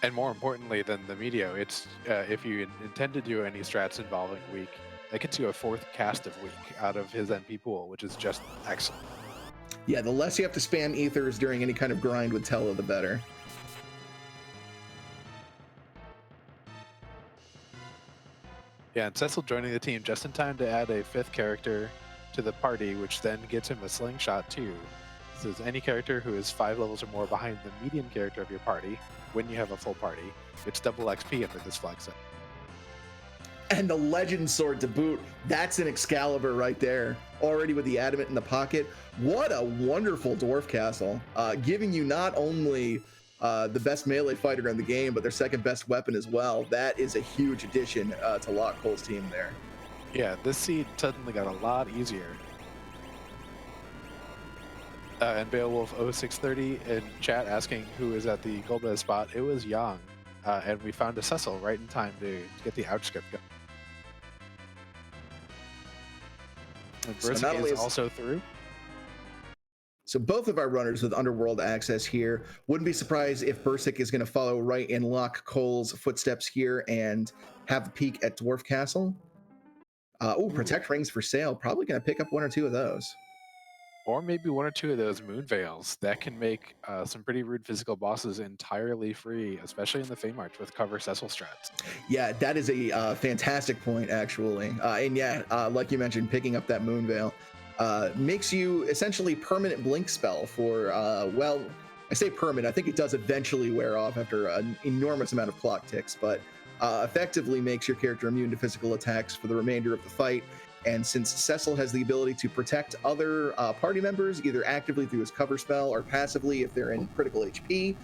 And more importantly than the Medio, it's if you intend to do any strats involving Weak, that gets you a 4th cast of Weak out of his NP pool, which is just excellent. Yeah, the less you have to spam ethers during any kind of grind with Tella, the better. Yeah, and Cecil joining the team just in time to add a 5th character to the party, which then gets him a slingshot too. This is any character who is 5 levels or more behind the median character of your party when you have a full party. It's double XP under this flag set. And the Legend Sword to boot, that's an Excalibur right there. Already with the Adamant in the pocket. What a wonderful Dwarf Castle. Giving you not only the best melee fighter in the game, but their 2nd best weapon as well. That is a huge addition to LockeCole's team there. Yeah, this seed suddenly got a lot easier. And Beowulf 0630 in chat asking who is at the Gauntlet spot. It was Yang. And we found a Cecil right in time to get the outscript going. And Burzik is also through. So both of our runners with Underworld access here. Wouldn't be surprised if Bursik is going to follow right in LockeCole's footsteps here and have a peek at Dwarf Castle. Protect Rings for sale. Probably going to pick up 1 or 2 of those. Or maybe 1 or 2 of those Moon Veils. That can make some pretty rude physical bosses entirely free, especially in the Fey March with cover Cecil strats. Yeah, that is a fantastic point, actually. And yeah, like you mentioned, picking up that Moon Veil makes you essentially permanent blink spell for, well, I say permanent. I think it does eventually wear off after an enormous amount of clock ticks, but effectively makes your character immune to physical attacks for the remainder of the fight. And since Cecil has the ability to protect other party members, either actively through his cover spell or passively if they're in critical HP,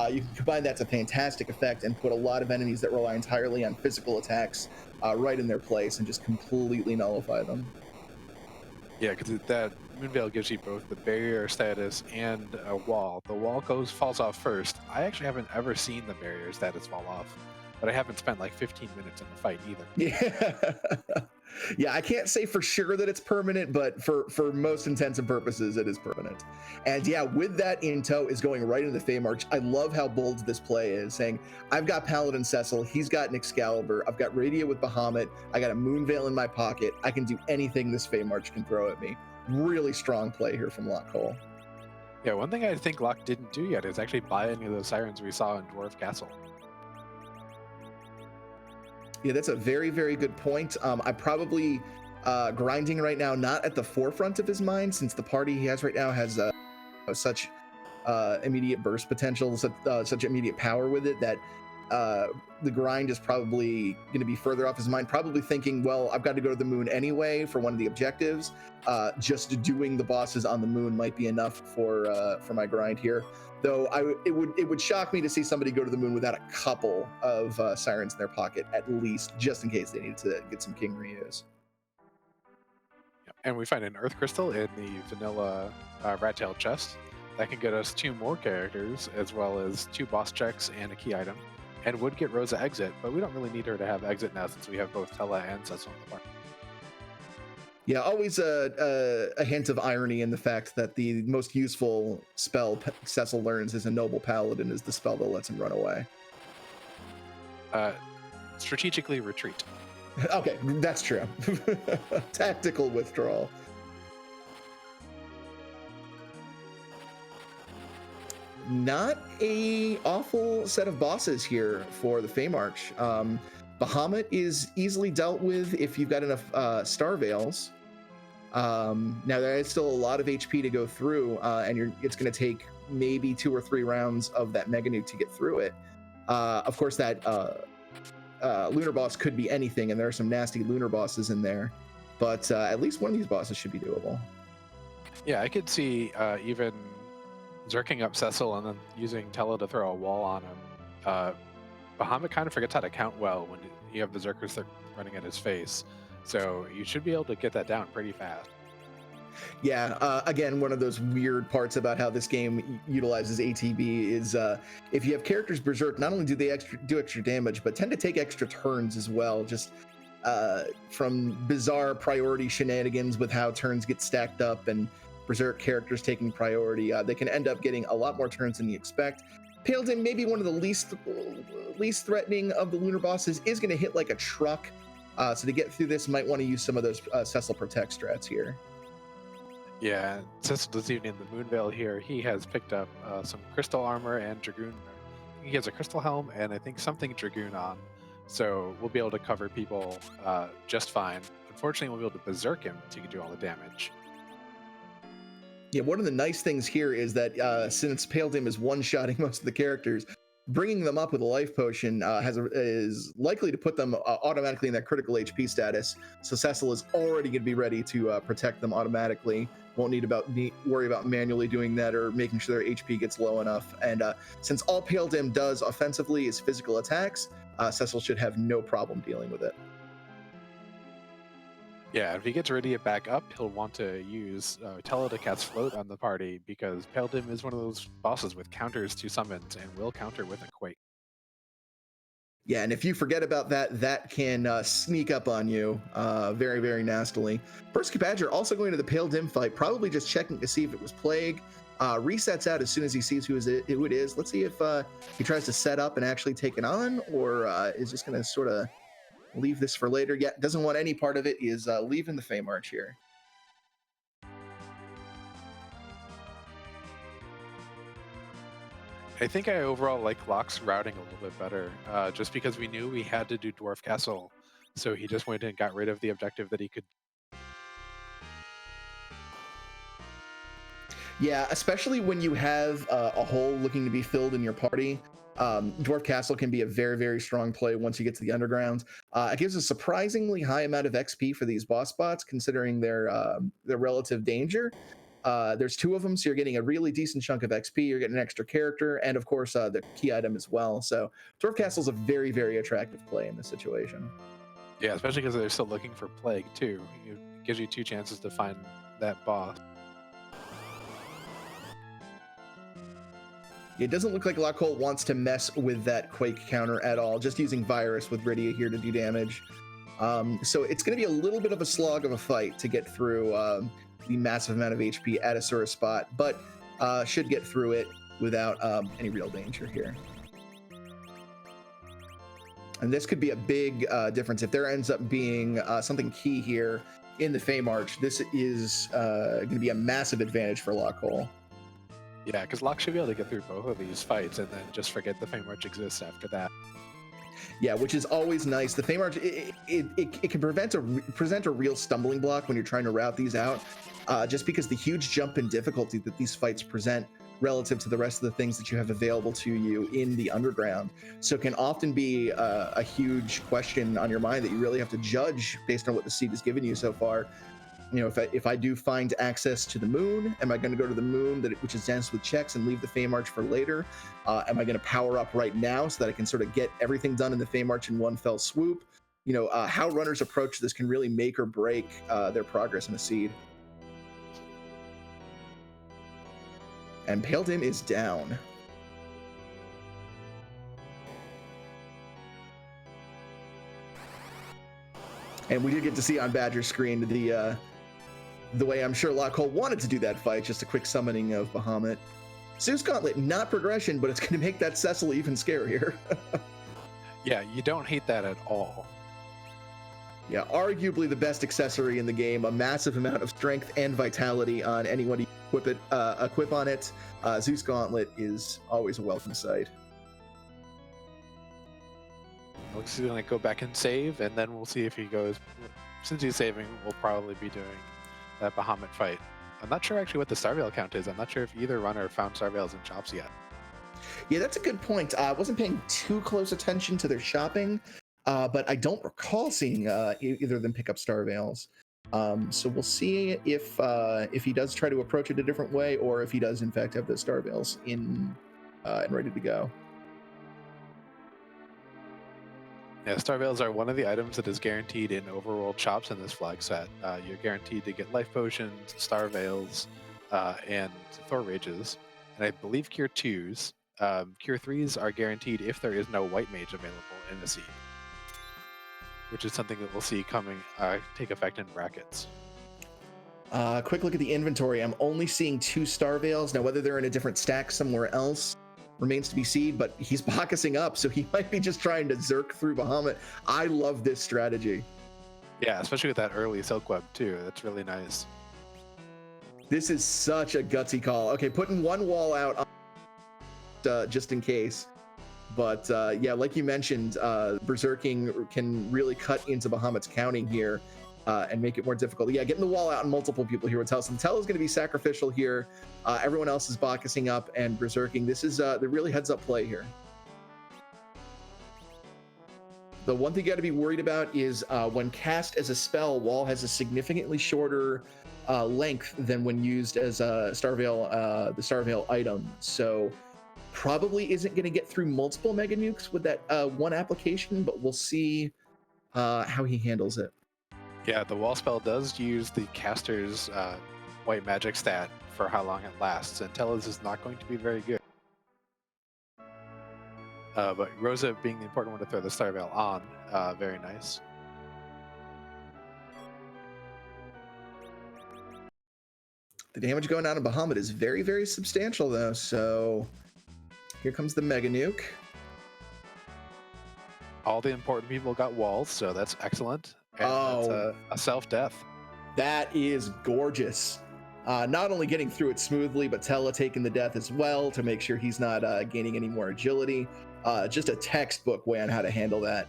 you can combine that to fantastic effect and put a lot of enemies that rely entirely on physical attacks right in their place and just completely nullify them. Yeah, because that Moonveil gives you both the barrier status and a wall. The wall falls off first. I actually haven't ever seen the barrier status fall off, but I haven't spent like 15 minutes in the fight either. Yeah. Yeah, I can't say for sure that it's permanent, but for most intents and purposes, it is permanent. And yeah, with that in tow is going right into the Fey March. I love how bold this play is, saying, I've got Paladin Cecil, he's got an Excalibur, I've got Radio with Bahamut, I got a Moonveil in my pocket, I can do anything this Fey March can throw at me. Really strong play here from LockeCole. Yeah, one thing I think Locke didn't do yet is actually buy any of those sirens we saw in Dwarf Castle. Yeah, that's a very, very good point. I'm probably grinding right now, not at the forefront of his mind, since the party he has right now has such immediate burst potential, such immediate power with it, that the grind is probably going to be further off his mind, probably thinking, well, I've got to go to the moon anyway for one of the objectives. Just doing the bosses on the moon might be enough for my grind here. Though it would shock me to see somebody go to the moon without a couple of sirens in their pocket, at least, just in case they need to get some King reuse. Yep. And we find an Earth Crystal in the vanilla Rat Tail chest. That can get us 2 more characters, as well as 2 boss checks and a key item. And would get Rosa exit, but we don't really need her to have exit now since we have both Tella and Cecil in the party. Yeah, always a hint of irony in the fact that the most useful spell Cecil learns is a Noble Paladin is the spell that lets him run away. Strategically retreat. Okay, that's true. Tactical withdrawal. Not a awful set of bosses here for the Feymarch. Bahamut is easily dealt with if you've got enough Star Veils. Now there is still a lot of HP to go through, and it's going to take maybe 2 or 3 rounds of that Mega Nuke to get through it. Of course, that lunar boss could be anything, and there are some nasty lunar bosses in there, but at least one of these bosses should be doable. Yeah, I could see even zerking up Cecil and then using Tella to throw a wall on him. Bahamut kind of forgets how to count well when you have the Zerkers running at his face, so you should be able to get that down pretty fast. Yeah, again, one of those weird parts about how this game utilizes ATB is if you have characters Berserk, not only do they do extra damage, but tend to take extra turns as well, just from bizarre priority shenanigans with how turns get stacked up and Berserk characters taking priority. They can end up getting a lot more turns than you expect. Paladin, maybe one of the least threatening of the lunar bosses, is going to hit like a truck. So to get through this, might want to use some of those Cecil Protect strats here. Yeah, Cecil doesn't even need the Moonveil here. He has picked up some crystal armor and Dragoon. He has a crystal helm and I think something Dragoon on. So we'll be able to cover people just fine. Unfortunately, we'll be able to berserk him to do all the damage. Yeah, one of the nice things here is that since Paladin is one-shotting most of the characters, bringing them up with a life potion is likely to put them automatically in that critical HP status. So Cecil is already going to be ready to protect them automatically. Won't worry about manually doing that or making sure their HP gets low enough. And since all Paladin does offensively is physical attacks, Cecil should have no problem dealing with it. Yeah, if he gets ready to back up, he'll want to use Tella to cast Float on the party because Paladin is one of those bosses with counters to summons and will counter with a Quake. Yeah, and if you forget about that, that can sneak up on you very, very nastily. bursikbadger also going to the Paladin fight, probably just checking to see if it was Plague. Resets out as soon as he sees who it is. Let's see if he tries to set up and actually take it on, or is just going to sort of leave this for later. Yeah, doesn't want any part of it. He is leaving the Feymarch here. I think I overall like Locke's routing a little bit better, just because we knew we had to do Dwarf Castle, so he just went and got rid of the objective that he could. Yeah, especially when you have a hole looking to be filled in your party. Dwarf Castle can be a very, very strong play once you get to the underground. It gives a surprisingly high amount of XP for these boss spots, considering their relative danger. There's 2 of them, so you're getting a really decent chunk of XP. You're getting an extra character, and of course, the key item as well. So Dwarf Castle is a very, very attractive play in this situation. Yeah, especially because they're still looking for Plague too. It gives you 2 chances to find that boss. It doesn't look like LockeCole wants to mess with that Quake counter at all, just using Virus with Rydia here to do damage. So it's going to be a little bit of a slog of a fight to get through the massive amount of HP at a sort of spot, but should get through it without any real danger here. And this could be a big difference. If there ends up being something key here in the Feymarch, this is going to be a massive advantage for LockeCole. Yeah, because Locke should be able to get through both of these fights and then just forget the Feymarch exists after that. Yeah, which is always nice. The Feymarch, it can present a real stumbling block when you're trying to route these out, just because the huge jump in difficulty that these fights present relative to the rest of the things that you have available to you in the underground. So it can often be a huge question on your mind that you really have to judge based on what the seed has given you so far. You know, if I do find access to the moon, am I going to go to the moon, which is dense with checks, and leave the Feymarch for later? Am I going to power up right now so that I can sort of get everything done in the Feymarch in one fell swoop? how runners approach this can really make or break their progress in a seed. And Pale Dim is down. And we did get to see on Badger's screen the way I'm sure LockeCole wanted to do that fight, just a quick summoning of Bahamut. Zeus Gauntlet, not progression, but it's going to make that Cecil even scarier. Yeah, you don't hate that at all. Yeah, arguably the best accessory in the game, a massive amount of strength and vitality on anyone you equip on it. Zeus Gauntlet is always a welcome sight. Looks like he's going to go back and save, and then we'll see if he goes. Since he's saving, we'll probably be doing that Bahamut fight. I'm not sure actually what the Starveil count is. I'm not sure if either runner found Starveils in shops yet. Yeah, that's a good point. I wasn't paying too close attention to their shopping, but I don't recall seeing either of them pick up Starveils. So we'll see if he does try to approach it a different way, or if he does in fact have the Starveils in and ready to go. Yeah, Starveils are one of the items that is guaranteed in overworld shops in this flag set. You're guaranteed to get life potions, Starveils, and Thor Rages, and I believe Cure 2s. Cure 3s are guaranteed if there is no White Mage available in the seed, which is something that we'll see coming take effect in brackets. Quick look at the inventory. I'm only seeing 2 Starveils. Now, whether they're in a different stack somewhere else remains to be seen, but he's Bacchusing up, so he might be just trying to zerk through Bahamut. I love this strategy. Yeah, especially with that early Silk Web, too. That's really nice. This is such a gutsy call. Okay, putting one wall out just in case. But yeah, like you mentioned, Berserking can really cut into Bahamut's counting here and make it more difficult. Yeah, getting the wall out on multiple people here with Tell. So Tell is going to be sacrificial here. Everyone else is Bacchusing up and Berserking. This is the really heads-up play here. The one thing you got to be worried about is when cast as a spell, Wall has a significantly shorter length than when used as a Starveil, the Starveil item. So probably isn't going to get through multiple Mega Nukes with that one application, but we'll see how he handles it. Yeah, the wall spell does use the caster's white magic stat for how long it lasts, and Tellus is not going to be very good. But Rosa being the important one to throw the Starveil on, very nice. The damage going out on Bahamut is very, very substantial, though, so here comes the Mega Nuke. All the important people got walls, so that's excellent. And that's a self-death. That is gorgeous. Not only getting through it smoothly, but Tella taking the death as well to make sure he's not gaining any more agility. Just a textbook way on how to handle that.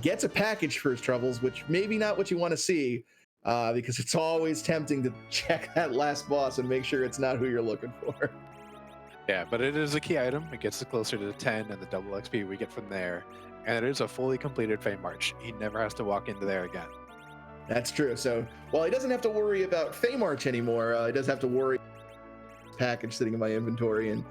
Gets a package for his troubles, which maybe not what you want to see, because it's always tempting to check that last boss and make sure it's not who you're looking for. Yeah, but it is a key item. It gets us closer to the 10 and the double XP we get from there. And it is a fully completed Fey March. He never has to walk into there again. That's true. So while he doesn't have to worry about Fey March anymore, he does have to worry package sitting in my inventory. And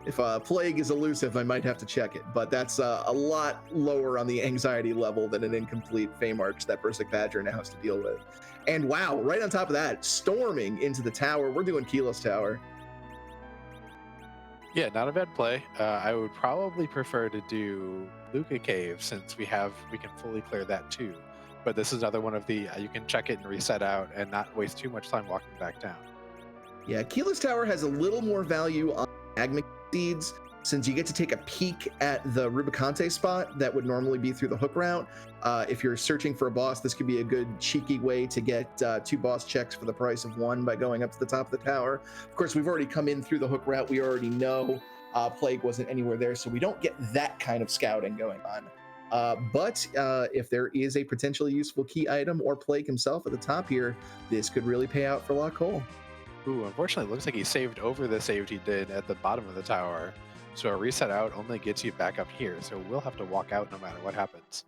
if Plague is elusive, I might have to check it. But that's a lot lower on the anxiety level than an incomplete Fey March that bursikbadger now has to deal with. And wow, right on top of that, storming into the tower. We're doing Keyless Tower. Yeah, not a bad play. I would probably prefer to do Luca Cave since we can fully clear that too. But this is another one of the you can check it and reset out and not waste too much time walking back down. Yeah, Keyless Tower has a little more value on Magma Seeds since you get to take a peek at the Rubicante spot that would normally be through the hook route. If you're searching for a boss, this could be a good cheeky way to get 2 boss checks for the price of 1 by going up to the top of the tower. Of course, we've already come in through the hook route. We already know Plague wasn't anywhere there, so we don't get that kind of scouting going on. But if there is a potentially useful key item or Plague himself at the top here, this could really pay out for LockeCole. Ooh, unfortunately, it looks like he saved over the save he did at the bottom of the tower. So a reset out only gets you back up here, so we'll have to walk out no matter what happens.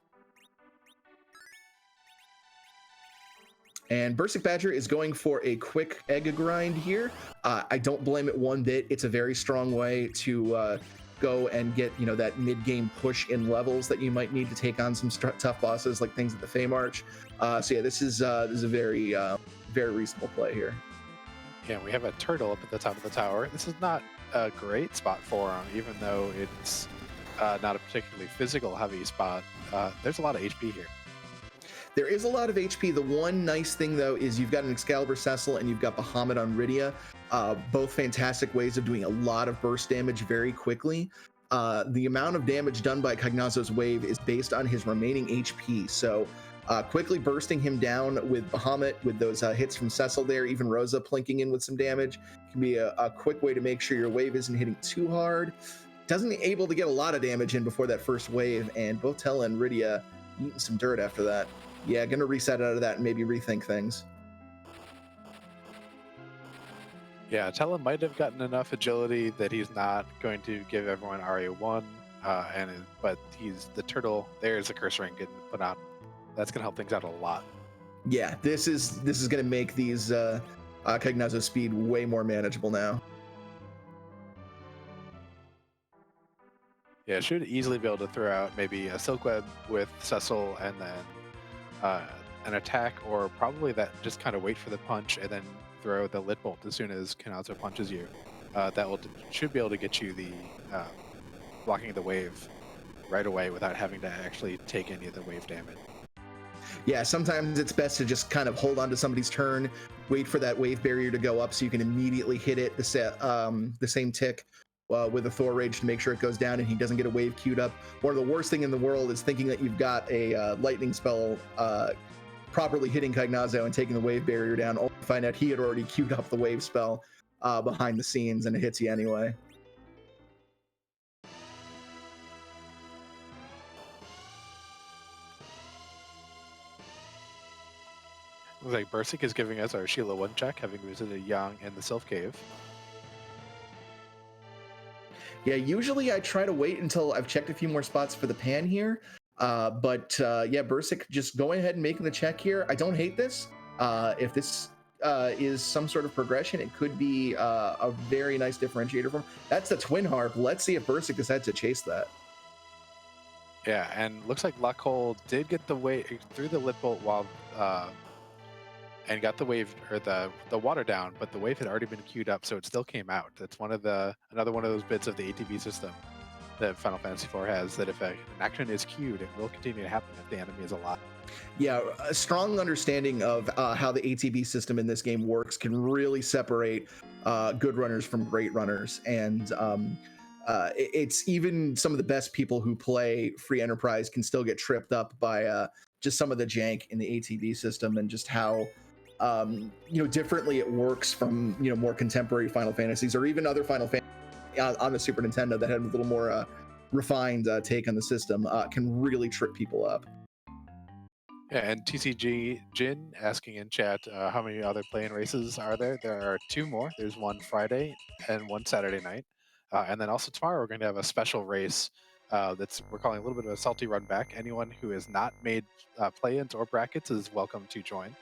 And bursikbadger is going for a quick egg grind here. I don't blame it one bit. It's a very strong way to go and get, you know, that mid-game push in levels that you might need to take on some tough bosses like things at the Fey March. So yeah, this is a very very reasonable play here. Yeah, we have a turtle up at the top of the tower. This is not a great spot for him, even though it's not a particularly physical heavy spot. There's a lot of HP here. There is a lot of HP. The one nice thing, though, is you've got an Excalibur Cecil and you've got Bahamut on Rydia. Both fantastic ways of doing a lot of burst damage very quickly. The amount of damage done by Cognazo's wave is based on his remaining HP. So quickly bursting him down with Bahamut, with those hits from Cecil there, even Rosa plinking in with some damage, can be a quick way to make sure your wave isn't hitting too hard. Doesn't able to get a lot of damage in before that first wave, and both Tella and Rydia eating some dirt after that. Yeah, gonna reset out of that and maybe rethink things. Yeah, Tella might have gotten enough agility that he's not going to give everyone RA1, but he's the turtle. There's a curse ring getting put on. That's gonna help things out a lot. Yeah, this is gonna make these Cognazo speed way more manageable now. Yeah, should easily be able to throw out maybe a Silk Web with Cecil and then an attack, or probably that just kind of wait for the punch and then throw the Lit Bolt as soon as Cognazo punches you. Should be able to get you the blocking the wave right away without having to actually take any of the wave damage. Yeah, sometimes it's best to just kind of hold on to somebody's turn, wait for that wave barrier to go up so you can immediately hit it the same tick with a Thor Rage to make sure it goes down and he doesn't get a wave queued up. One of the worst thing in the world is thinking that you've got a lightning spell properly hitting Cognazo and taking the wave barrier down, only to find out he had already queued up the wave spell behind the scenes and it hits you anyway. Looks like Bursik is giving us our Sheila 1 check, having visited Yang in the Sylph Cave. Yeah, usually I try to wait until I've checked a few more spots for the pan here. But yeah, Bursik just going ahead and making the check here. I don't hate this. If this is some sort of progression, it could be a very nice differentiator for him. That's the Twin Harp. Let's see if Bursik decides to chase that. Yeah, and looks like LockeCole did get the wave through the Lit Bolt while and got the wave or the water down, but the wave had already been queued up, so it still came out. That's another one of those bits of the ATB system that Final Fantasy IV has, that if an action is queued, it will continue to happen if the enemy is alive. Yeah, a strong understanding of how the ATB system in this game works can really separate good runners from great runners, and it's even some of the best people who play free enterprise can still get tripped up by just some of the jank in the ATB system and just how differently it works from more contemporary Final Fantasies or even other Final Fantasies on the Super Nintendo that had a little more refined take on the system. Can really trip people up. Yeah, and TCG Jin asking in chat, how many other play-in races are there? There are 2 more. There's one Friday and one Saturday night. And then also tomorrow we're going to have a special race we're calling a little bit of a salty run back. Anyone who has not made play-ins or brackets is welcome to join.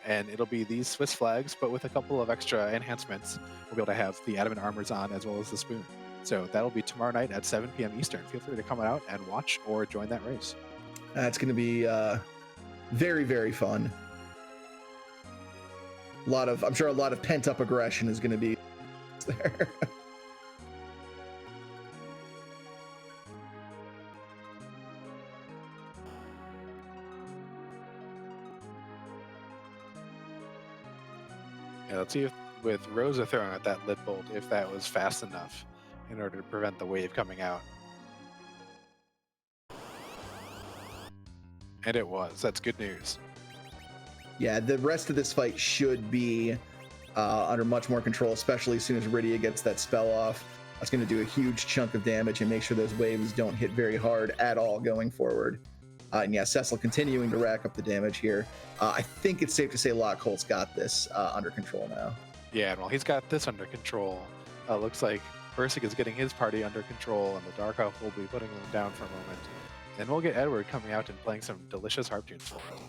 And it'll be these Swiss flags, but with a couple of extra enhancements. We'll be able to have the adamant armors on as well as the spoon. So that'll be tomorrow night at 7 p.m. Eastern. Feel free to come out and watch or join that race. That's going to be very, very fun. I'm sure a lot of pent-up aggression is going to be there. Yeah, let's see if with Rosa throwing out that Lit Bolt, if that was fast enough in order to prevent the wave coming out. And it was. That's good news. Yeah, the rest of this fight should be under much more control, especially as soon as Rydia gets that spell off. That's going to do a huge chunk of damage and make sure those waves don't hit very hard at all going forward. And yeah, Cecil continuing to rack up the damage here. I think it's safe to say LockeCole's got this under control now. Yeah, and while he's got this under control, looks like Bursik is getting his party under control, and the Dark Elf will be putting them down for a moment. And we'll get Edward coming out and playing some delicious harp tunes for us.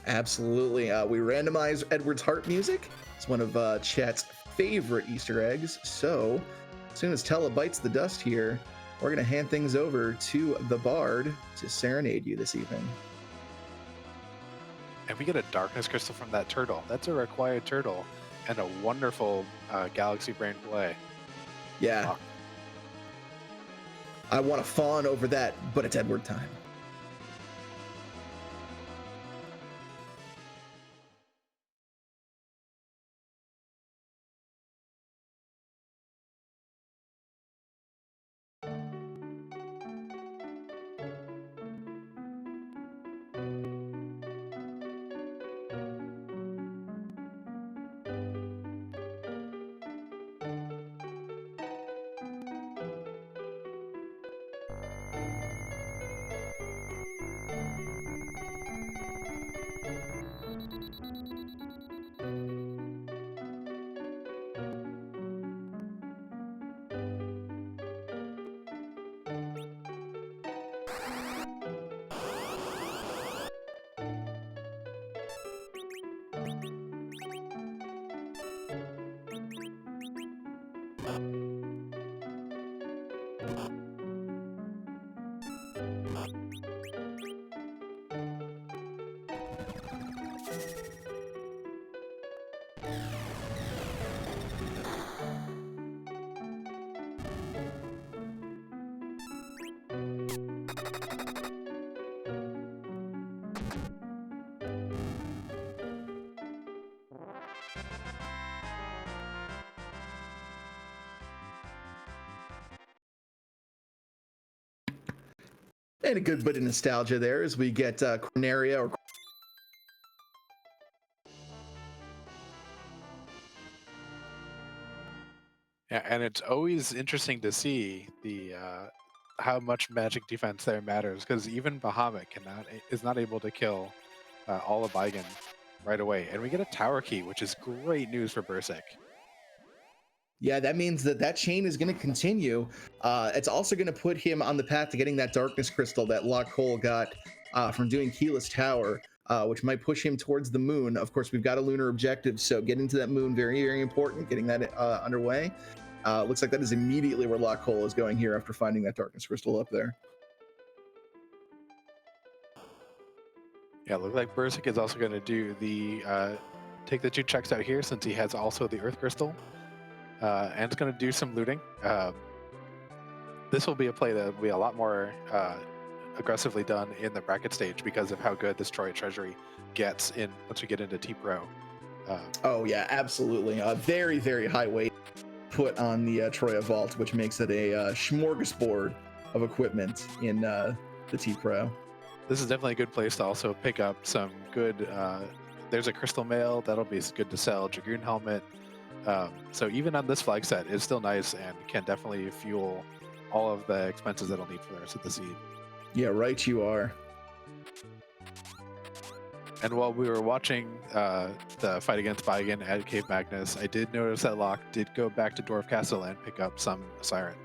Absolutely. We randomize Edward's harp music. It's one of chat's favorite Easter eggs. So As soon as Tella bites the dust here, we're going to hand things over to the Bard to serenade you this evening. And we get a darkness crystal from that turtle. That's a required turtle and a wonderful Galaxy Brain play. Yeah. Lock. I want to fawn over that, but it's Edward time. And a good bit of nostalgia there as we get Corneria or Yeah, and it's always interesting to see the how much magic defense there matters, because even Bahamut is not able to kill all of Baigen right away, and we get a tower key, which is great news for Bursic. Yeah, that means that chain is going to continue. It's also going to put him on the path to getting that darkness crystal that LockeCole got from doing Keyless Tower, which might push him towards the moon. Of course, we've got a lunar objective, so getting to that moon, very, very important, getting that underway. Looks like that is immediately where LockeCole is going here after finding that darkness crystal up there. Yeah, look like Bursic is also going to do take the 2 checks out here, since he has also the Earth Crystal. And it's going to do some looting. This will be a play that will be a lot more aggressively done in the bracket stage because of how good this Troy Treasury gets in once we get into T-Pro. Oh yeah, absolutely. Very, very high weight put on the Troya Vault, which makes it a smorgasbord of equipment in the T-Pro. This is definitely a good place to also pick up some good... there's a Crystal Mail, that'll be good to sell, Dragoon Helmet. So even on this flag set, it's still nice and can definitely fuel all of the expenses that I'll need for the rest of the seed. Yeah, right you are. And while we were watching the fight against Baigen at Cave Magnus, I did notice that Locke did go back to Dwarf Castle and pick up some Sirens.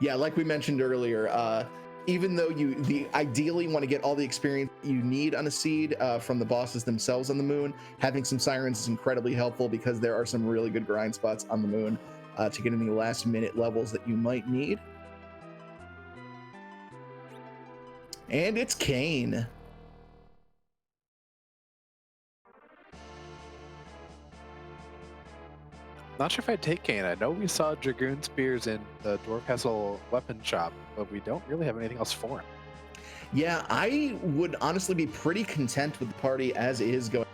Yeah, like we mentioned earlier, even though you ideally want to get all the experience you need on a seed from the bosses themselves on the moon, having some Sirens is incredibly helpful because there are some really good grind spots on the moon to get in the last minute levels that you might need. And it's Kane. Not sure if I'd take Kane. I know we saw Dragoon Spears in the Dwarf Castle weapon shop, but we don't really have anything else for him. Yeah, I would honestly be pretty content with the party as is going.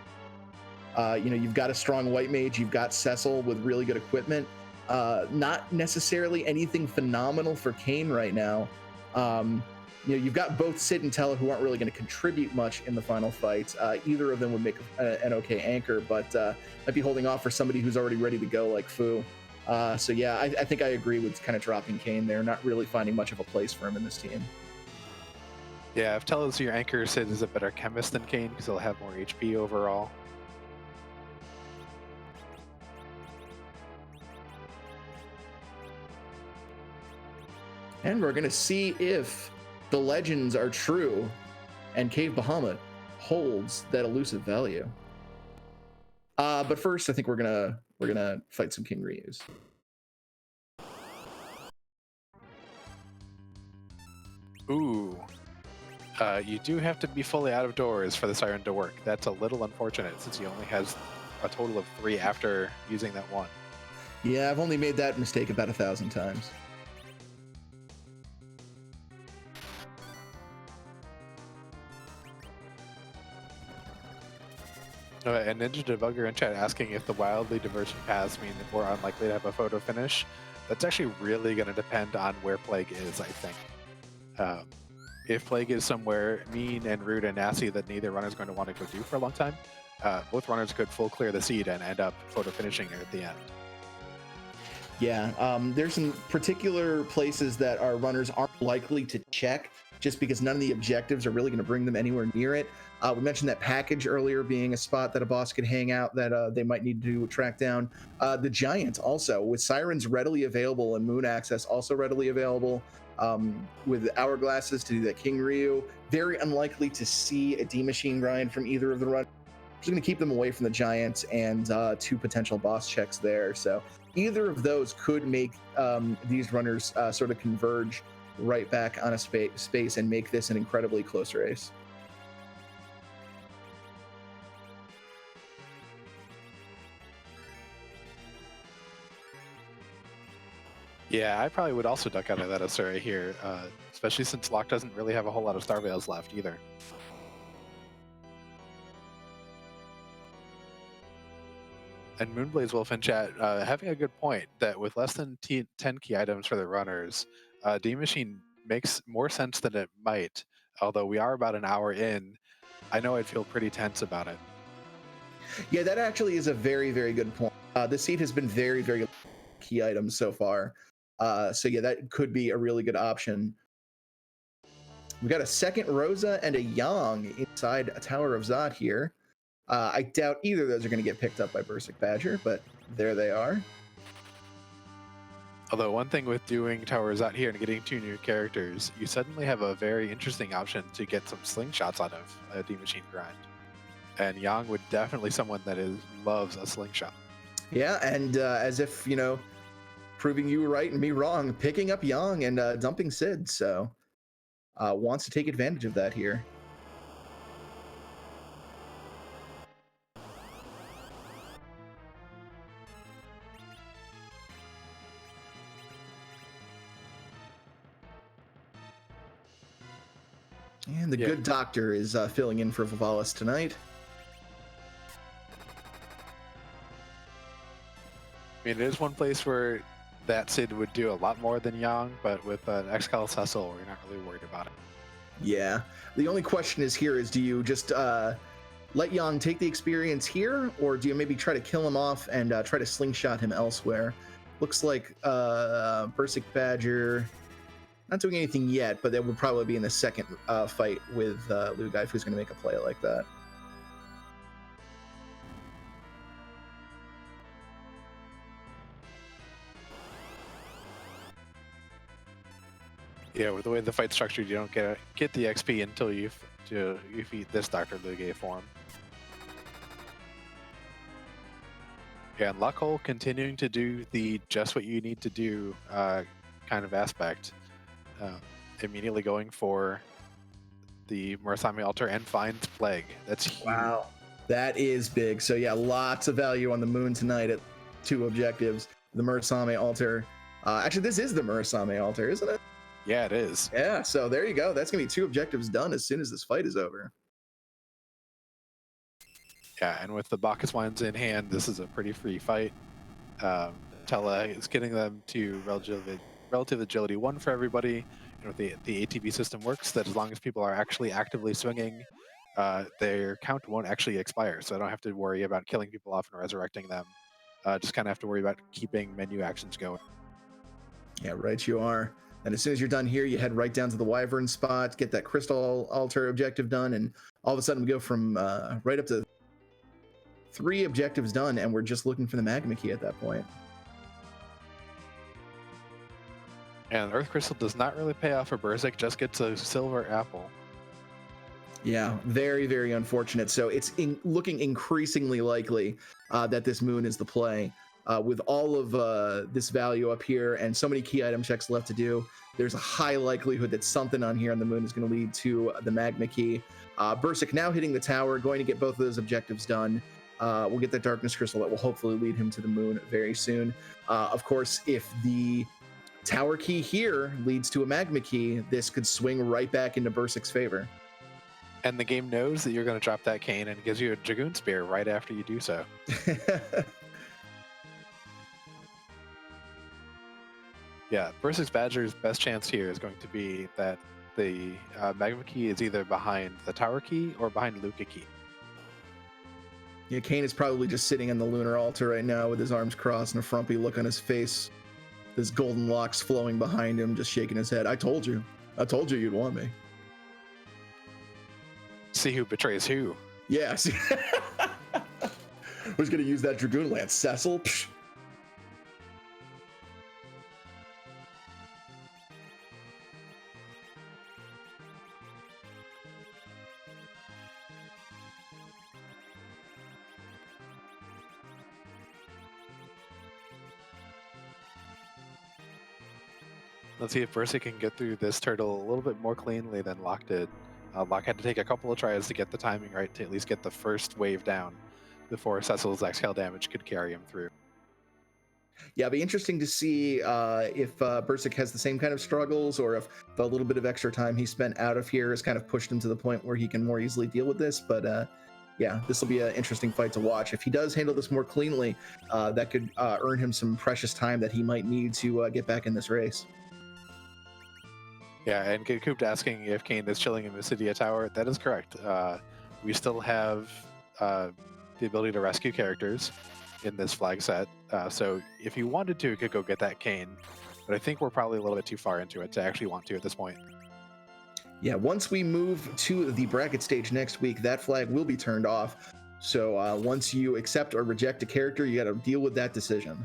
You've got a strong white mage, you've got Cecil with really good equipment. Not necessarily anything phenomenal for Kane right now. You've got both Sid and Tella who aren't really going to contribute much in the final fight. Either of them would make an okay anchor, but might be holding off for somebody who's already ready to go like Fu. So yeah, I think I agree with kind of dropping Kane there, not really finding much of a place for him in this team. Yeah, if Tella's your anchor, Sid is a better chemist than Kane because he'll have more HP overall. And we're going to see if the legends are true and Cave Bahamut holds that elusive value. But first, I think we're gonna fight some King Ryus. Ooh. You do have to be fully out of doors for the siren to work. That's a little unfortunate since he only has a total of 3 after using that one. Yeah, I've only made that mistake about 1,000 times. And Ninja Debugger in chat asking if the wildly divergent paths mean that we're unlikely to have a photo finish. That's actually really going to depend on where Plague is, I think. If Plague is somewhere mean and rude and nasty that neither runner is going to want to go do for a long time, both runners could full clear the seed and end up photo finishing it at the end. Yeah, there's some particular places that our runners aren't likely to check just because none of the objectives are really going to bring them anywhere near it. We mentioned that package earlier being a spot that a boss could hang out that they might need to track down. The Giant also, with Sirens readily available and Moon Access also readily available, with Hourglasses to do that King Ryu, very unlikely to see a D-Machine grind from either of the runners. Just going to keep them away from the Giants and 2 potential boss checks there. So either of those could make these runners sort of converge right back on a space and make this an incredibly close race. Yeah, I probably would also duck out of that Asura here, especially since Locke doesn't really have a whole lot of Star Veils left either. And Moonblaze Wolf in chat having a good point that with less than 10 key items for the runners, D-Machine makes more sense than it might. Although we are about an hour in, I know I'd feel pretty tense about it. Yeah, that actually is a very, very good point. The seed has been very, very key items so far. So yeah, that could be a really good option. We got a second Rosa and a Yang inside a Tower of Zod here. I doubt either of those are going to get picked up by bursikbadger, but there they are. Although one thing with doing Towers out here and getting 2 new characters, you suddenly have a very interesting option to get some slingshots out of a D-Machine grind. And Yang would definitely someone that loves a slingshot. Yeah, and as if, you know, proving you right and me wrong, picking up Yang and dumping Sid, so wants to take advantage of that here. And the good doctor is filling in for Vivalis tonight. I mean, it is one place where that Sid would do a lot more than Yang, but with an Excalibur Cecil, we're not really worried about it. Yeah. The only question is here is, do you just let Yang take the experience here, or do you maybe try to kill him off and try to slingshot him elsewhere? Looks like bursikbadger not doing anything yet, but that would probably be in the second fight with Lugai if he's going to make a play like that. Yeah, with the way the fight's structured, you don't get the XP until you defeat this Dr. Lugai form. Yeah, and LockeCole continuing to do the just what you need to do kind of aspect. Immediately going for the Murasame altar and finds Plague. That's huge. Wow. That is big. So yeah, lots of value on the moon tonight at 2 objectives. The Murasame altar. Actually, this is the Murasame altar, isn't it? Yeah, it is. Yeah, so there you go. That's going to be 2 objectives done as soon as this fight is over. Yeah, and with the Bacchus Wines in hand, this is a pretty free fight. Tella is getting them to relative agility 1 for everybody. And with the ATB system works, that as long as people are actually actively swinging, their count won't actually expire. So I don't have to worry about killing people off and resurrecting them. Just kind of have to worry about keeping menu actions going. Yeah, right you are. And as soon as you're done here, you head right down to the Wyvern spot, get that Crystal Altar objective done, and all of a sudden we go from right up to 3 objectives done, and we're just looking for the Magma Key at that point. And Earth Crystal does not really pay off for Berserk, just gets a silver apple. Yeah, very, very unfortunate. So it's looking increasingly likely that this moon is the play. with all of this value up here and so many key item checks left to do, there's a high likelihood that something on here on the moon is going to lead to the magma key. Bursik now hitting the tower, going to get both of those objectives done. We'll get that darkness crystal that will hopefully lead him to the moon very soon. Of course, if the tower key here leads to a magma key, this could swing right back into Bursik's favor. And the game knows that you're going to drop that cane and gives you a Dragoon Spear right after you do so. Yeah, bursikbadger's best chance here is going to be that the magma key is either behind the tower key or behind Luca key. Yeah, Kane is probably just sitting on the lunar altar right now with his arms crossed and a frumpy look on his face. His golden locks flowing behind him, just shaking his head. I told you you'd want me. See who betrays who. Yeah, see. Who's going to use that Dragoon Lance? Cecil? Psh. Let's see if Bursik can get through this turtle a little bit more cleanly than Locke did. Locke had to take a couple of tries to get the timing right to at least get the first wave down before Cecil's exhale damage could carry him through. Yeah, it'll be interesting to see if Bursik has the same kind of struggles, or if the little bit of extra time he spent out of here has kind of pushed him to the point where he can more easily deal with this. But yeah, this will be an interesting fight to watch. If he does handle this more cleanly, that could earn him some precious time that he might need to get back in this race. Yeah, and Get Cooped asking if Kane is chilling in Mysidia Tower. That is correct. We still have the ability to rescue characters in this flag set. So if you wanted to, you could go get that Kane. But I think we're probably a little bit too far into it to actually want to at this point. Yeah, once we move to the bracket stage next week, that flag will be turned off. So once you accept or reject a character, you got to deal with that decision.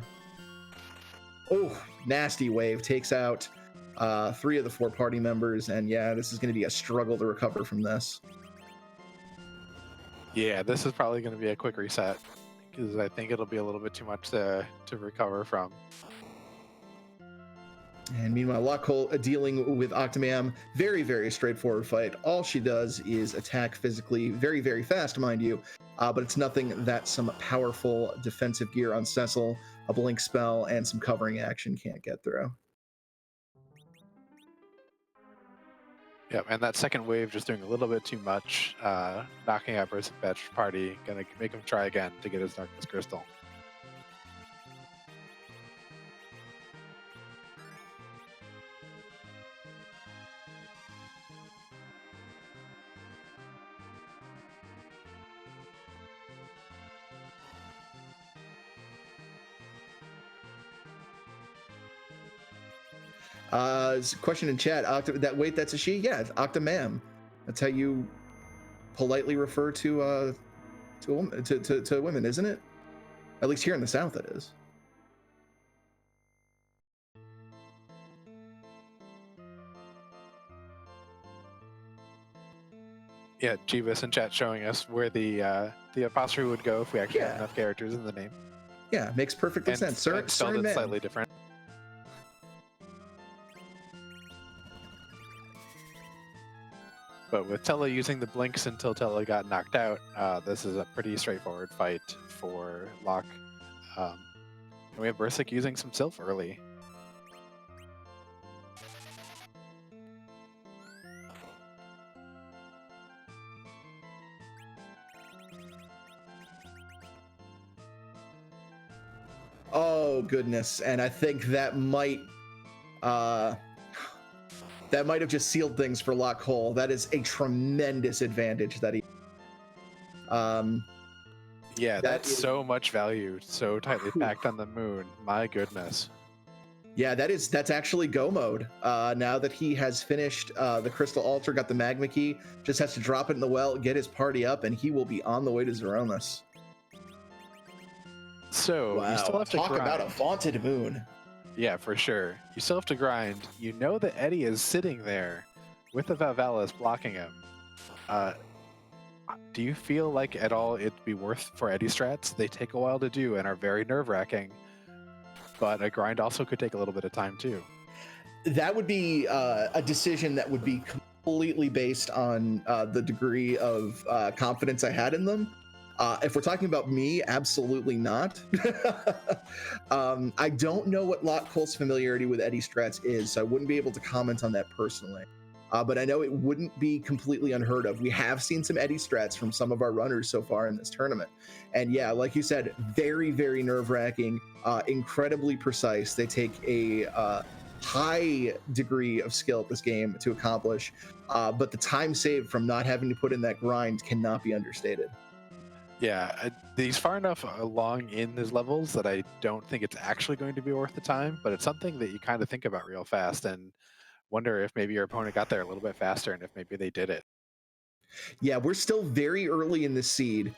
Oh, nasty wave takes out 3 of the 4 party members, and yeah, this is going to be a struggle to recover from this. Yeah, this is probably going to be a quick reset because I think it'll be a little bit too much to recover from. And meanwhile, LockeCole dealing with Octomam, very, very straightforward fight. All she does is attack physically, very, very fast, mind you, but it's nothing that some powerful defensive gear on Cecil, a blink spell, and some covering action can't get through. Yep, and that second wave just doing a little bit too much, knocking out bursikbadger's party, gonna make him try again to get his darkness crystal. Question in chat, that's a she? Yeah, it's Octomam. That's how you politely refer to women, isn't it? At least here in the South, it is. Yeah, Jeebus in chat showing us where the apostrophe would go if we actually had enough characters in the name. Yeah, makes perfect sense. Sir, spelled it slightly different. But with Tella using the blinks until Tella got knocked out, this is a pretty straightforward fight for Locke. And we have Bursik using some Sylph early. Oh goodness, and I think that might have just sealed things for LockeCole. That is a tremendous advantage that he. Yeah, that's so much value, so tightly packed on the moon. My goodness. Yeah, that's actually go mode. Now that he has finished the crystal altar, got the magma key, just has to drop it in the well, get his party up, and he will be on the way to Zeronis. So wow. You still have to talk grind. About a vaunted moon. Yeah, for sure. You still have to grind. You know that Eddie is sitting there with the Valvalis blocking him. Do you feel like at all it'd be worth for Eddie strats? They take a while to do and are very nerve-wracking, but a grind also could take a little bit of time too. That would be a decision that would be completely based on the degree of confidence I had in them. If we're talking about me, absolutely not. I don't know what LockeCole's familiarity with Eddie strats is, so I wouldn't be able to comment on that personally. But I know it wouldn't be completely unheard of. We have seen some Eddie strats from some of our runners so far in this tournament. And yeah, like you said, very, very nerve-wracking, incredibly precise. They take a high degree of skill at this game to accomplish, but the time saved from not having to put in that grind cannot be understated. Yeah, he's far enough along in his levels that I don't think it's actually going to be worth the time, but it's something that you kind of think about real fast and wonder if maybe your opponent got there a little bit faster and if maybe they did it. Yeah, we're still very early in this seed.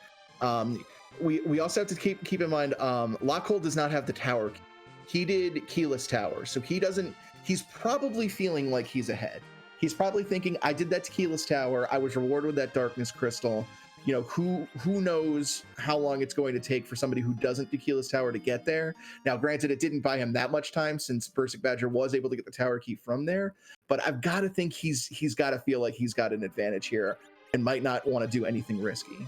We also have to keep in mind, LockeCole does not have the tower key. He did keyless tower, so he's probably feeling like he's ahead. He's probably thinking, I did that to keyless tower, I was rewarded with that darkness crystal. You know, who knows how long it's going to take for somebody who doesn't do keyless tower to get there. Now, granted, it didn't buy him that much time since bursikbadger was able to get the tower key from there, but I've got to think he's got to feel like he's got an advantage here and might not want to do anything risky.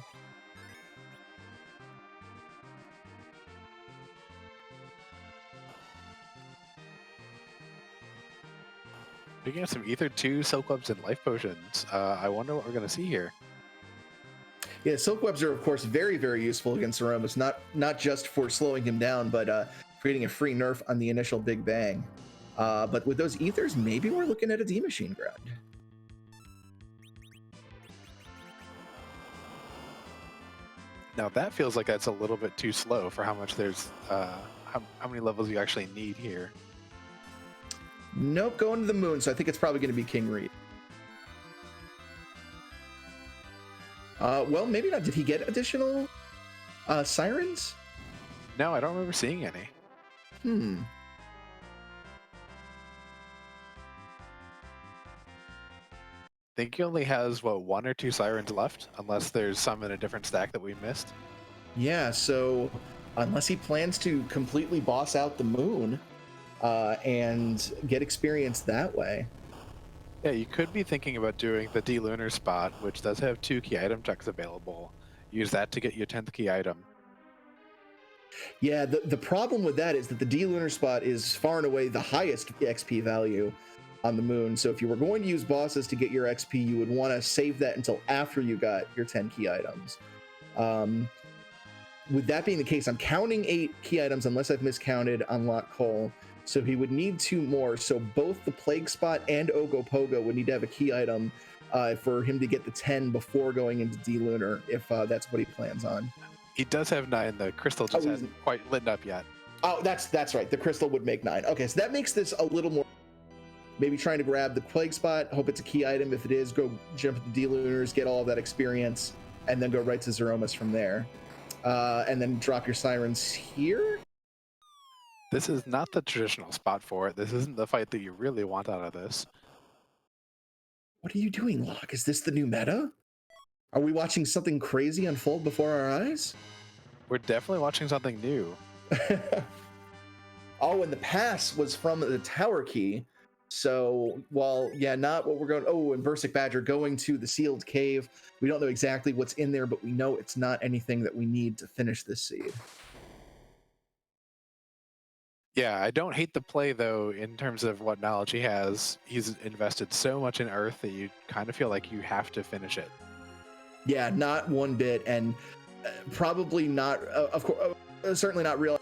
Picking up some Ether 2, Silk Webs, and Life Potions. I wonder what we're going to see here. Yeah, Silk Webs are, of course, very, very useful against Aromas, not just for slowing him down, but creating a free nerf on the initial Big Bang. But with those Ethers, maybe we're looking at a D-Machine grind. Now that feels like that's a little bit too slow for how much there's, how many levels you actually need here. Nope, going to the moon, so I think it's probably going to be King Reed. Well, maybe not. Did he get additional sirens? No, I don't remember seeing any. I think he only has, what, 1 or 2 sirens left, unless there's some in a different stack that we missed. Yeah, so unless he plans to completely boss out the moon and get experience that way. Yeah, you could be thinking about doing the D-Lunar spot, which does have 2 key item checks available. Use that to get your 10th key item. Yeah, the problem with that is that the D-Lunar spot is far and away the highest XP value on the moon. So if you were going to use bosses to get your XP, you would want to save that until after you got your 10 key items. With that being the case, I'm counting 8 key items unless I've miscounted on LockeCole. So he would need 2 more. So both the Plague Spot and Ogopogo would need to have a key item for him to get the 10 before going into D-Lunar, if that's what he plans on. He does have 9. The crystal just hasn't quite lit up yet. Oh, that's right. The crystal would make 9. Okay, so that makes this a little more... Maybe trying to grab the Plague Spot, hope it's a key item. If it is, go jump at the D-Lunars, get all of that experience, and then go right to Zeromus from there. And then drop your Sirens here? This is not the traditional spot for it. This isn't the fight that you really want out of this. What are you doing, Locke? Is this the new meta? Are we watching something crazy unfold before our eyes? We're definitely watching something new. Oh, and the pass was from the tower key. So, while, yeah, not what we're going... Oh, and bursikbadger going to the sealed cave. We don't know exactly what's in there, but we know it's not anything that we need to finish this seed. Yeah, I don't hate the play, though, in terms of what knowledge he has. He's invested so much in Earth that you kind of feel like you have to finish it. Yeah, not one bit, and probably not, of course, certainly not real.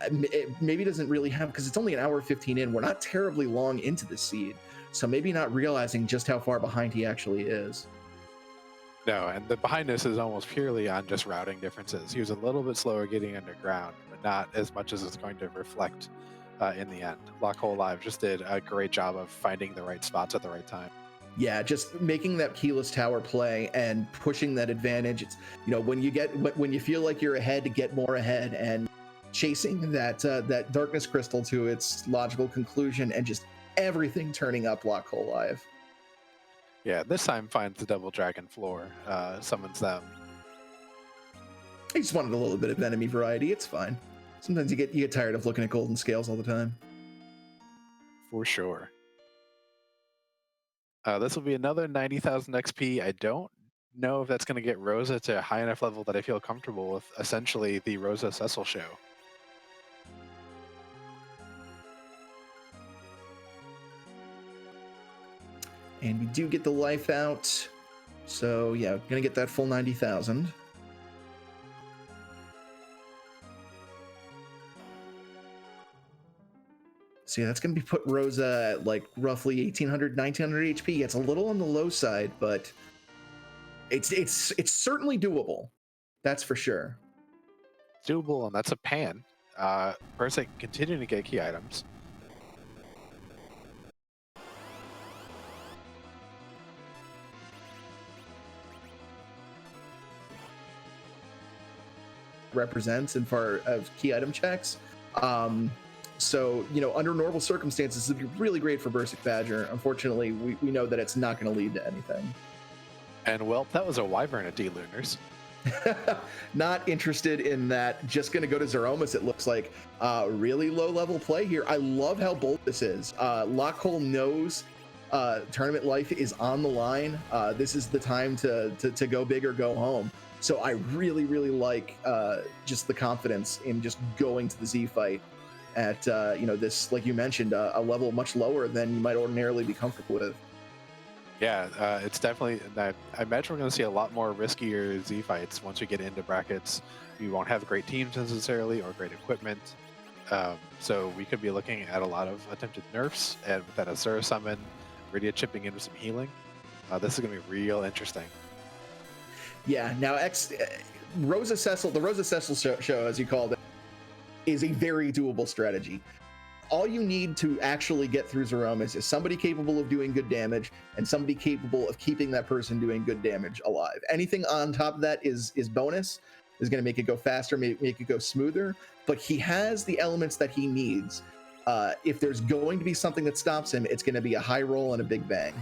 It maybe doesn't really have, because it's only an hour 15 in. We're not terribly long into the seed, so maybe not realizing just how far behind he actually is. No, and the behindness is almost purely on just routing differences. He was a little bit slower getting underground, but not as much as it's going to reflect in the end. LockeColeLive just did a great job of finding the right spots at the right time. Yeah, just making that keyless tower play and pushing that advantage. It's, you know, when you feel like you're ahead, to get more ahead, and chasing that darkness crystal to its logical conclusion, and just everything turning up LockeColeLive. Yeah, this time finds the Double Dragon floor, summons them. I just wanted a little bit of enemy variety. It's fine. Sometimes you get tired of looking at golden scales all the time. For sure. This will be another 90,000 XP. I don't know if that's going to get Rosa to a high enough level that I feel comfortable with essentially the Rosa Cecil show. And we do get the life out. So yeah, gonna get that full 90,000. So yeah, that's gonna be put Rosa at like roughly 1800, 1900 HP. It's a little on the low side, but it's certainly doable. That's for sure. Doable, and that's a pan. Bursic continuing to get key items. Represents in far of key item checks. So, you know, under normal circumstances, it'd be really great for bursikbadger. Unfortunately, we know that it's not going to lead to anything. And well, that was a Wyvern at D-Lunars. Not interested in that. Just going to go to Zeromus, it looks like. Really low level play here. I love how bold this is. LockeCole knows tournament life is on the line. This is the time to go big or go home. So I really, really like just the confidence in just going to the Z fight at, you know, this, like you mentioned, a level much lower than you might ordinarily be comfortable with. Yeah, it's definitely, I imagine we're going to see a lot more riskier Z fights once we get into brackets. We won't have great teams necessarily or great equipment. So we could be looking at a lot of attempted nerfs, and with that Azura summon, Rydia chipping in with some healing. This is going to be real interesting. Yeah, now Rosa Cecil, the Rosa Cecil show, as you called it, is a very doable strategy. All you need to actually get through Zeromus is somebody capable of doing good damage and somebody capable of keeping that person doing good damage alive. Anything on top of that is bonus, is going to make it go faster, make it go smoother, but he has the elements that he needs. If there's going to be something that stops him, it's going to be a high roll and a big bang.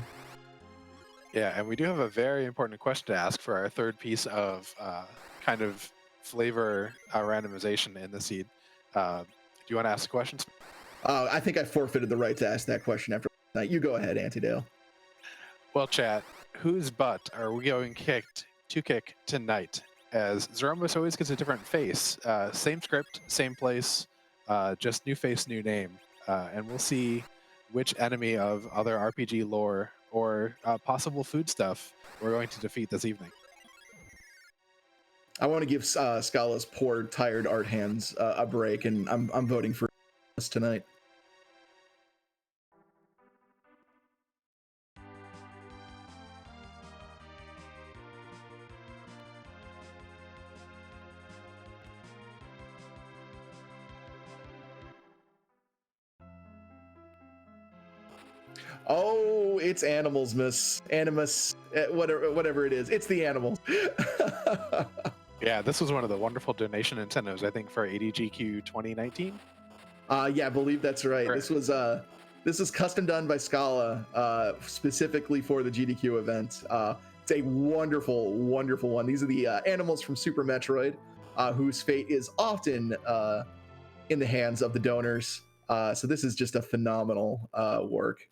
Yeah, and we do have a very important question to ask for our third piece of kind of flavor randomization in the seed. Do you want to ask the questions? I think I forfeited the right to ask that question after tonight. You go ahead, Antidale. Well, chat, whose butt are we going to kick tonight? As Zeromus always gets a different face. Same script, same place, just new face, new name. And we'll see which enemy of other RPG lore or possible food stuff we're going to defeat this evening. I want to give Scala's poor, tired art hands a break, and I'm voting for us tonight. Oh, it's animals, Miss Animus, whatever it is. It's the animals. Yeah, this was one of the wonderful donation incentives, I think, for ADGQ 2019. Yeah, I believe that's right. Sure. This is custom done by Scala, specifically for the GDQ event. It's a wonderful, wonderful one. These are the animals from Super Metroid, whose fate is often in the hands of the donors. So this is just a phenomenal work.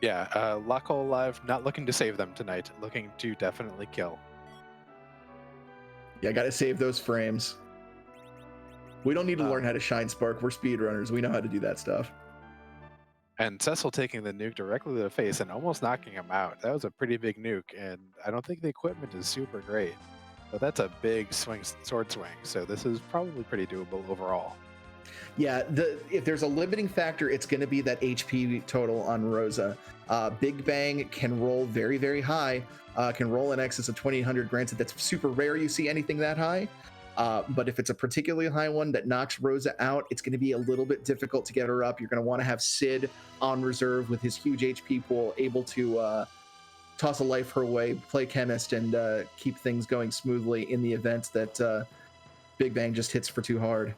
Yeah, LockeColeLive not looking to save them tonight, looking to definitely kill. Yeah, got to save those frames. We don't need to learn how to shine spark. We're speedrunners. We know how to do that stuff. And Cecil taking the nuke directly to the face and almost knocking him out. That was a pretty big nuke, and I don't think the equipment is super great. But that's a big sword swing, so this is probably pretty doable overall. Yeah, if there's a limiting factor, it's going to be that HP total on Rosa. Big Bang can roll very, very high, can roll in excess of 2800. Granted, that's super rare you see anything that high. But if it's a particularly high one that knocks Rosa out, it's going to be a little bit difficult to get her up. You're going to want to have Sid on reserve with his huge HP pool, able to toss a life her way, play chemist, and keep things going smoothly in the event that Big Bang just hits for too hard.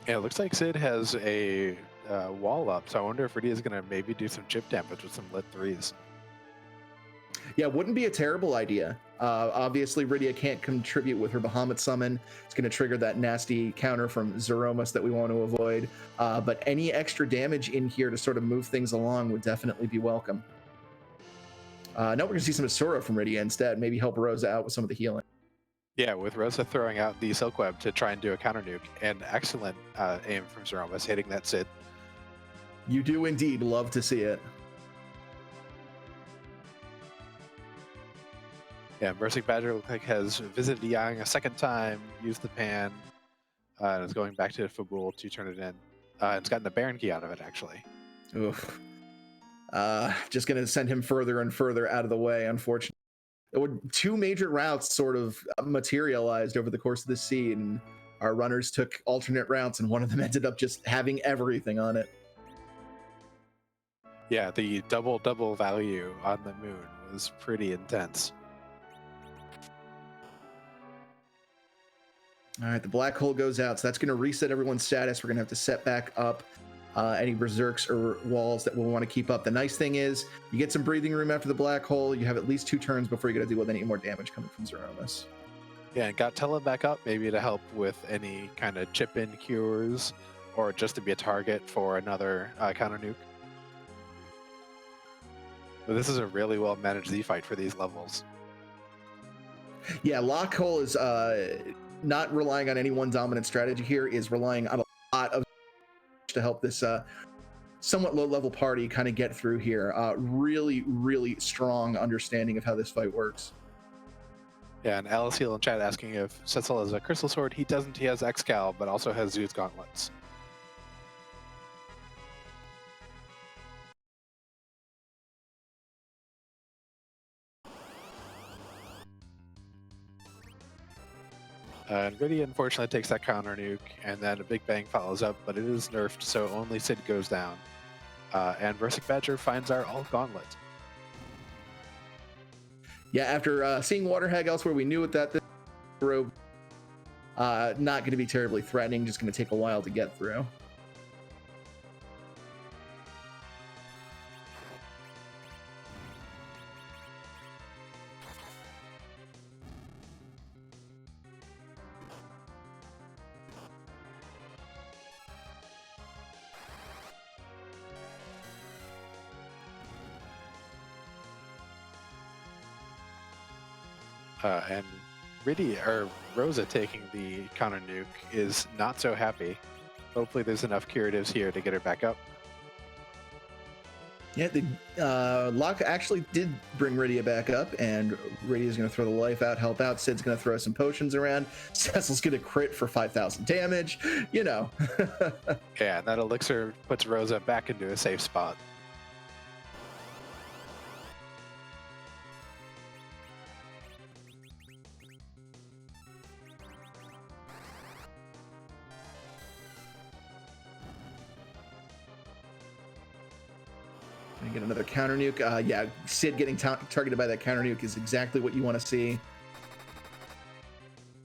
Yeah, it looks like Sid has a wall up, so I wonder if Rydia is going to maybe do some chip damage with some lit 3s. Yeah, wouldn't be a terrible idea. Obviously, Rydia can't contribute with her Bahamut summon. It's going to trigger that nasty counter from Zeromus that we want to avoid. But any extra damage in here to sort of move things along would definitely be welcome. Now we're going to see some Asura from Rydia instead. Maybe help Rosa out with some of the healing. Yeah, with Rosa throwing out the Silk Web to try and do a counter nuke, and excellent aim from Zeromus hitting that Sid. You do indeed love to see it. Yeah, bursikbadger looks like has visited Yang a second time, used the pan, and is going back to Fabul to turn it in. It's gotten a Baron key out of it, actually. Oof. Just going to send him further and further out of the way, unfortunately. Two major routes sort of materialized over the course of this seed, and our runners took alternate routes, and one of them ended up just having everything on it. Yeah, the double value on the moon was pretty intense. All right, the black hole goes out, so that's going to reset everyone's status. We're going to have to set back up any berserks or walls that we'll want to keep up. The nice thing is you get some breathing room after the black hole. You have at least 2 turns before you got to deal with any more damage coming from Zeromus. Yeah, and got Tella back up maybe to help with any kind of chip-in cures or just to be a target for another counter nuke. But this is a really well-managed Z-fight for these levels. Yeah, LockeCole is not relying on any one dominant strategy here, is relying on a lot of to help this somewhat low-level party kind of get through here. Really, really strong understanding of how this fight works. Yeah, and Alice Heal in chat asking if Setzel has a Crystal Sword. He doesn't. He has Excal, but also has Zeus Gauntlets. And Rydia unfortunately takes that counter nuke, and then a Big Bang follows up, but it is nerfed, so only Sid goes down. And bursikbadger finds our alt Gauntlet. Yeah, after seeing Water Hag elsewhere, we knew that this robe not going to be terribly threatening, just going to take a while to get through. And Rydia, or Rosa taking the counter nuke is not so happy. Hopefully there's enough curatives here to get her back up. Yeah, the Locke actually did bring Rydia back up, and Rydia's going to throw the life out, help out. Sid's going to throw some potions around. Cecil's going to crit for 5,000 damage. You know. Yeah, and that elixir puts Rosa back into a safe spot. Get another counter nuke. Yeah, Sid getting targeted by that counter nuke is exactly what you want to see.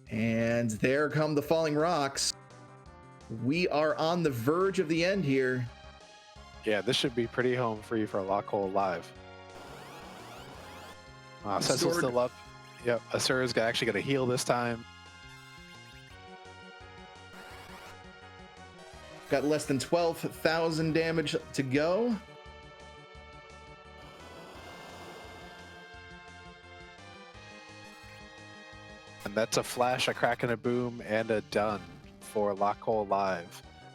And there come the falling rocks. We are on the verge of the end here. Yeah, this should be pretty home free for LockeColeLive. Cecil's still up. Yep, Asura's actually going to heal this time. Got less than 12,000 damage to go. And that's a flash, a crack, and a boom, and a done for LockeColeLive.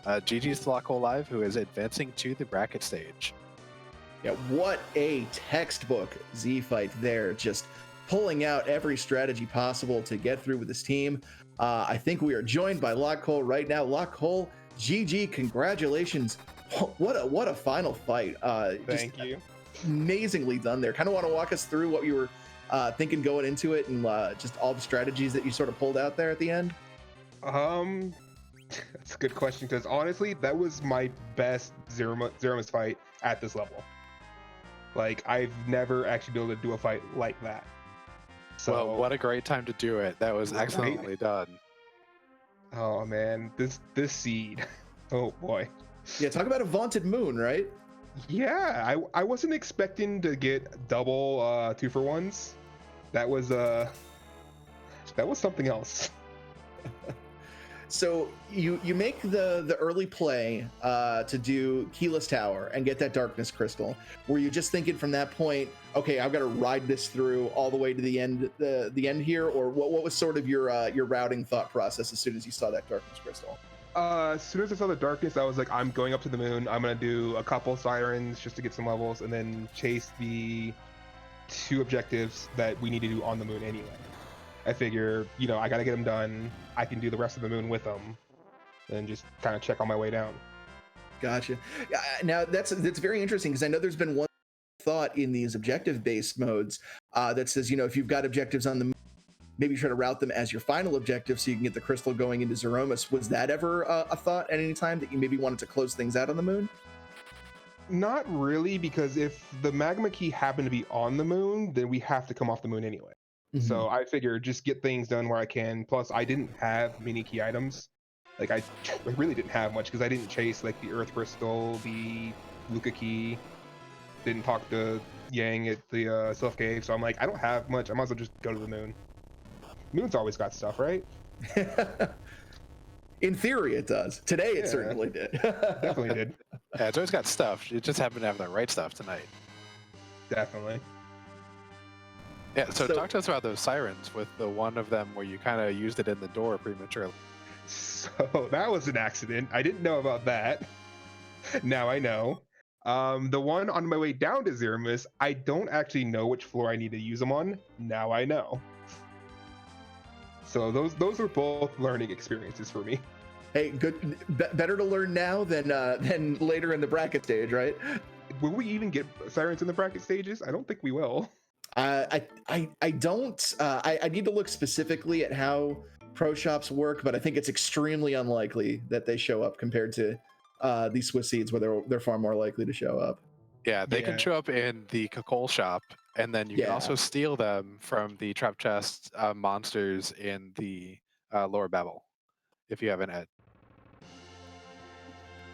GG's to LockeColeLive, who is advancing to the bracket stage. Yeah, what a textbook Z fight there. Just pulling out every strategy possible to get through with this team. I think we are joined by LockeCole right now. LockeCole, GG, congratulations. What a final fight. Thank you. Amazingly done there. Kind of want to walk us through what you were thinking going into it, and just all the strategies that you sort of pulled out there at the end? That's a good question, because honestly, that was my best Zeromus fight at this level. Like, I've never actually been able to do a fight like that. So, well, what a great time to do it. That was excellently done. Oh man, this seed. Oh boy. Yeah, talk about a vaunted moon, right? Yeah, I wasn't expecting to get double 2-for-1s. that was something else. So you make the early play to do Keyless Tower and get that Darkness Crystal. Were you just thinking from that point, okay, I've got to ride this through all the way to the end here, or what was sort of your routing thought process as soon as you saw that Darkness Crystal? As soon as I saw the darkness, I was like, I'm going up to the moon. I'm gonna do a couple sirens just to get some levels, and then chase the 2 objectives that we need to do on the moon anyway. I figure, I gotta get them done. I can do the rest of the moon with them, and just kind of check on my way down. Gotcha. Now that's very interesting, because I know there's been one thought in these objective-based modes that says, if you've got objectives on the moon, maybe try to route them as your final objective so you can get the crystal going into Zeromus. Was that ever a thought at any time, that you maybe wanted to close things out on the moon? Not really, because if the magma key happened to be on the moon, then we have to come off the moon anyway. Mm-hmm. So I figured just get things done where I can. Plus, I didn't have many key items. Like, I really didn't have much, because I didn't chase like the Earth Crystal, the Luca key. Didn't talk to Yang at the Self Cave, so I'm like, I don't have much. I might as well just go to the moon. Moon's always got stuff, right? In theory, it does. Today, it certainly did. Definitely did. Yeah, it's always got stuff. It just happened to have the right stuff tonight. Definitely. Yeah, so talk to us about those sirens, with the one of them where you kind of used it in the door prematurely. So that was an accident. I didn't know about that. Now I know. The one on my way down to Zeromus, I don't actually know which floor I need to use them on. Now I know. So those are both learning experiences for me. Hey, good. Better to learn now than later in the bracket stage, right? Will we even get sirens in the bracket stages? I don't think we will. I don't. I need to look specifically at how pro shops work, but I think it's extremely unlikely that they show up compared to these Swiss seeds, where they're far more likely to show up. Yeah, they can show up in the LockeCole shop, and then you can also steal them from the trap chest monsters in the lower Babel, if you have an ed.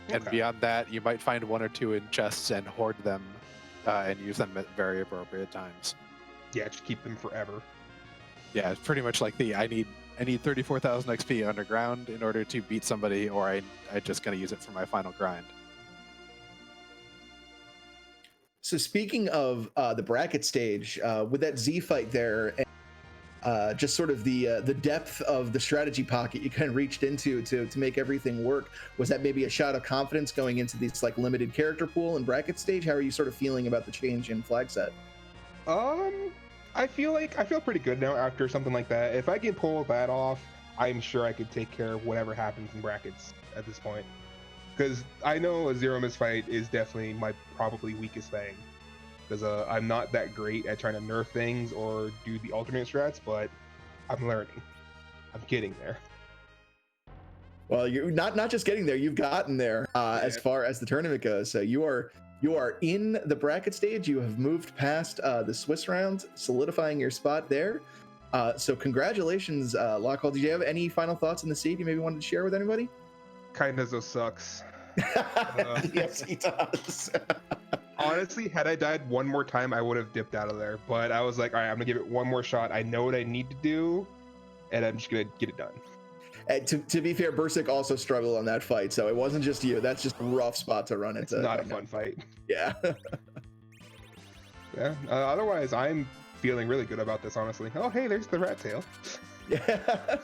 Okay. And beyond that, you might find 1 or 2 in chests and hoard them and use them at very appropriate times. Yeah, just keep them forever. Yeah, it's pretty much like I need 34,000 XP underground in order to beat somebody, or I'm just going to use it for my final grind. So speaking of the bracket stage, with that Z fight there, just sort of the depth of the strategy pocket you kind of reached into to make everything work, was that maybe a shot of confidence going into this like limited character pool and bracket stage? How are you sort of feeling about the change in flag set? I feel pretty good now after something like that. If I can pull that off, I'm sure I could take care of whatever happens in brackets at this point. Because I know a Zeromus fight is definitely my probably weakest thing. Because I'm not that great at trying to nerf things or do the alternate strats, but I'm learning. I'm getting there. Well, you're not just getting there, you've gotten there as far as the tournament goes. So you are in the bracket stage. You have moved past the Swiss round, solidifying your spot there. So congratulations, LockeCole. Did you have any final thoughts on the seed you maybe wanted to share with anybody? Kainezo sucks. Yes, he does. Honestly, had I died one more time, I would have dipped out of there. But I was like, all right, I'm going to give it one more shot. I know what I need to do, and I'm just going to get it done. To be fair, Bursik also struggled on that fight, so it wasn't just you. That's just a rough spot to run into. It's not a fun fight. Yeah. Yeah. Otherwise, I'm feeling really good about this, honestly. Oh, hey, there's the rat tail. Yeah.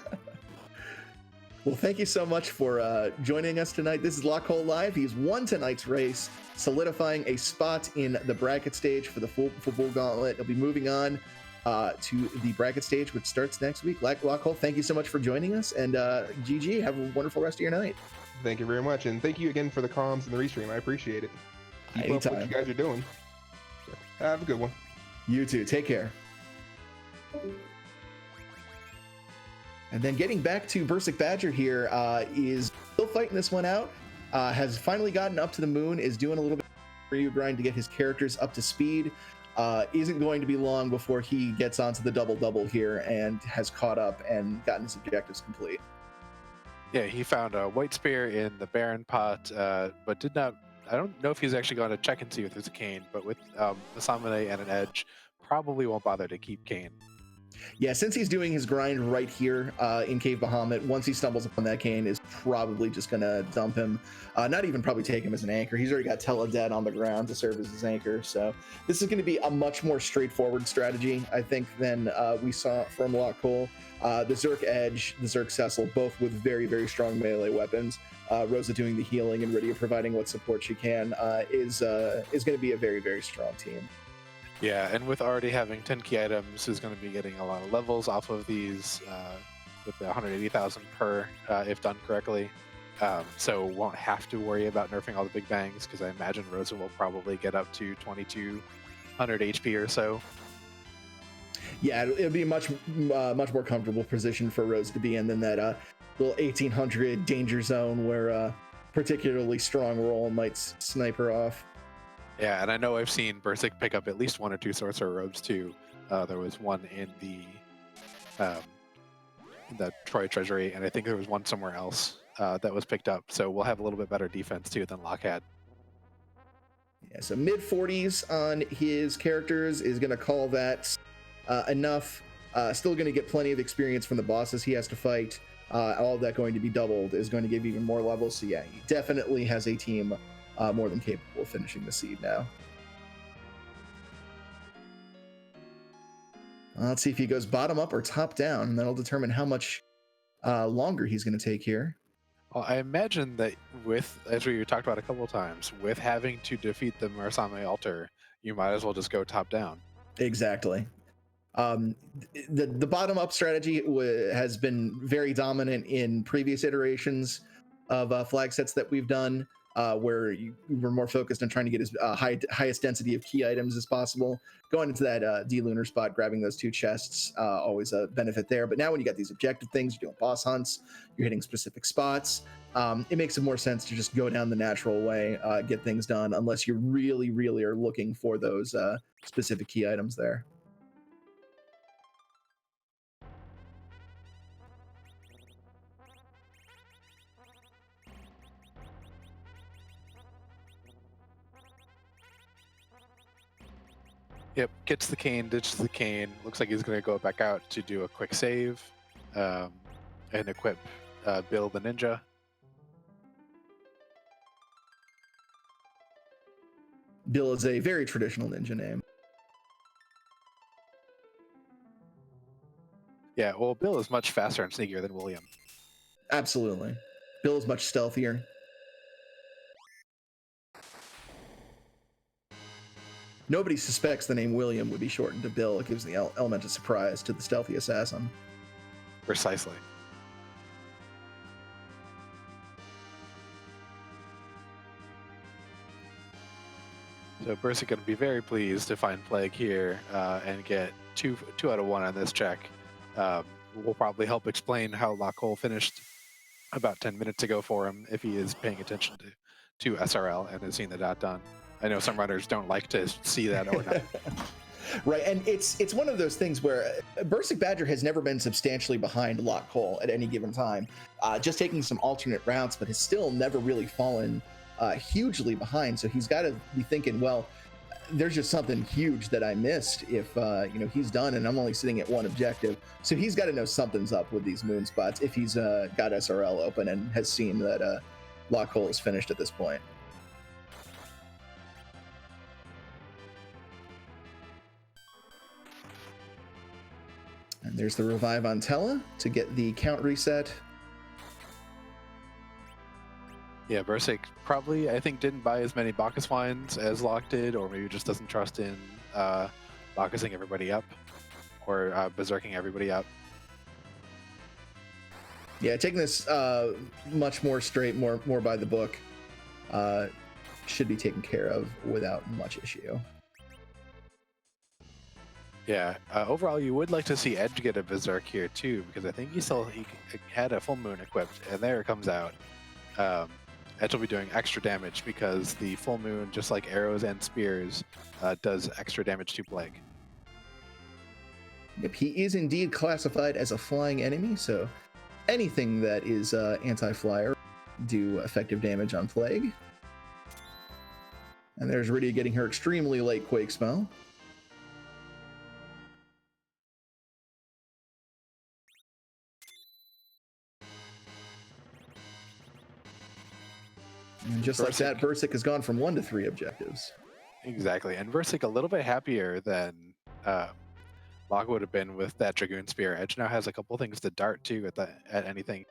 Well, thank you so much for joining us tonight. This is LockeColeLive. He's won tonight's race, solidifying a spot in the bracket stage for the full Gauntlet. He'll be moving on to the bracket stage, which starts next week. LockeCole, thank you so much for joining us, and GG, have a wonderful rest of your night. Thank you very much, and thank you again for the comms and the restream. I appreciate it. Keep Anytime. up what you guys are doing. Have a good one. You too. Take care. And then getting back to bursikbadger here, is still fighting this one out, has finally gotten up to the moon, is doing a little bit of review grind to get his characters up to speed. Isn't going to be long before he gets onto the double-double here and has caught up and gotten his objectives complete. Yeah, he found a white spear in the Baron pot, but did not. I don't know if he's actually going to check and see if there's a cane, but with the Samane and an edge, probably won't bother to keep cane. Yeah, since he's doing his grind right here in Cave Bahamut, once he stumbles upon that cane, is probably just going to dump him. Not even probably take him as an anchor. He's already got Tella dead on the ground to serve as his anchor. So this is going to be a much more straightforward strategy, I think, than we saw from LockeCole. The Zerk Edge, the Zerk Cecil, both with very, very strong melee weapons. Rosa doing the healing and Rydia providing what support she can is going to be a very, very strong team. Yeah, and with already having 10 key items, is going to be getting a lot of levels off of these with the 180,000 per if done correctly. So won't have to worry about nerfing all the big bangs, because I imagine Rosa will probably get up to 2200 HP or so. Yeah, it'll be a much more comfortable position for Rose to be in than that little 1800 danger zone where a particularly strong roll might snipe her off. Yeah, and I know I've seen Bursik pick up at least 1 or 2 sorcerer robes too. There was one in the Troy Treasury, and I think there was one somewhere else that was picked up. So we'll have a little bit better defense too than Locke had. Yeah, so mid 40s on his characters is going to call that enough. Still going to get plenty of experience from the bosses he has to fight. All of that going to be doubled is going to give even more levels. So yeah, he definitely has a team more than capable of finishing the seed now. Let's see if he goes bottom up or top down. That'll determine how much longer he's going to take here. Well, I imagine that with, as we talked about a couple of times, with having to defeat the Murasame altar, you might as well just go top down. Exactly. The bottom up strategy has been very dominant in previous iterations of flag sets that we've done. Where we're more focused on trying to get as highest density of key items as possible. Going into that D-Lunar spot, grabbing those 2 chests, always a benefit there. But now when you got these objective things, you're doing boss hunts, you're hitting specific spots, it makes more sense to just go down the natural way, get things done, unless you really, really are looking for those specific key items there. Yep, gets the cane, ditches the cane. Looks like he's going to go back out to do a quick save and equip Bill the Ninja. Bill is a very traditional ninja name. Yeah, well, Bill is much faster and sneakier than William. Absolutely. Bill is much stealthier. Nobody suspects the name William would be shortened to Bill. It gives the element of surprise to the stealthy assassin. Precisely. So Bursik going to be very pleased to find Plague here and get two out of 1 on this check. Will probably help explain how LockeCole finished about 10 minutes ago for him if he is paying attention to SRL and has seen the dot done. I know some runners don't like to see that or not. Right, and it's one of those things where bursikbadger has never been substantially behind LockeCole at any given time, just taking some alternate routes, but has still never really fallen hugely behind. So he's got to be thinking, well, there's just something huge that I missed if he's done and I'm only sitting at 1 objective. So he's got to know something's up with these moon spots if he's got SRL open and has seen that LockeCole is finished at this point. And there's the revive on Tella to get the count reset. Yeah, Bursik probably, I think, didn't buy as many Bacchus wines as Locke did, or maybe just doesn't trust in Bacchusing everybody up, or berserking everybody up. Yeah, taking this much more straight, more by the book, should be taken care of without much issue. Yeah, overall, you would like to see Edge get a Berserk here too, because I think he had a full moon equipped, and there it comes out. Edge will be doing extra damage because the full moon, just like arrows and spears, does extra damage to Plague. Yep, he is indeed classified as a flying enemy, so anything that is anti-flyer do effective damage on Plague. And there's Rydia getting her extremely late Quake spell. And just like that, Bursic has gone from 1 to 3 objectives. Exactly, and Bursic a little bit happier than Locke would have been with that Dragoon Spear. Edge now has a couple things to dart to at anything.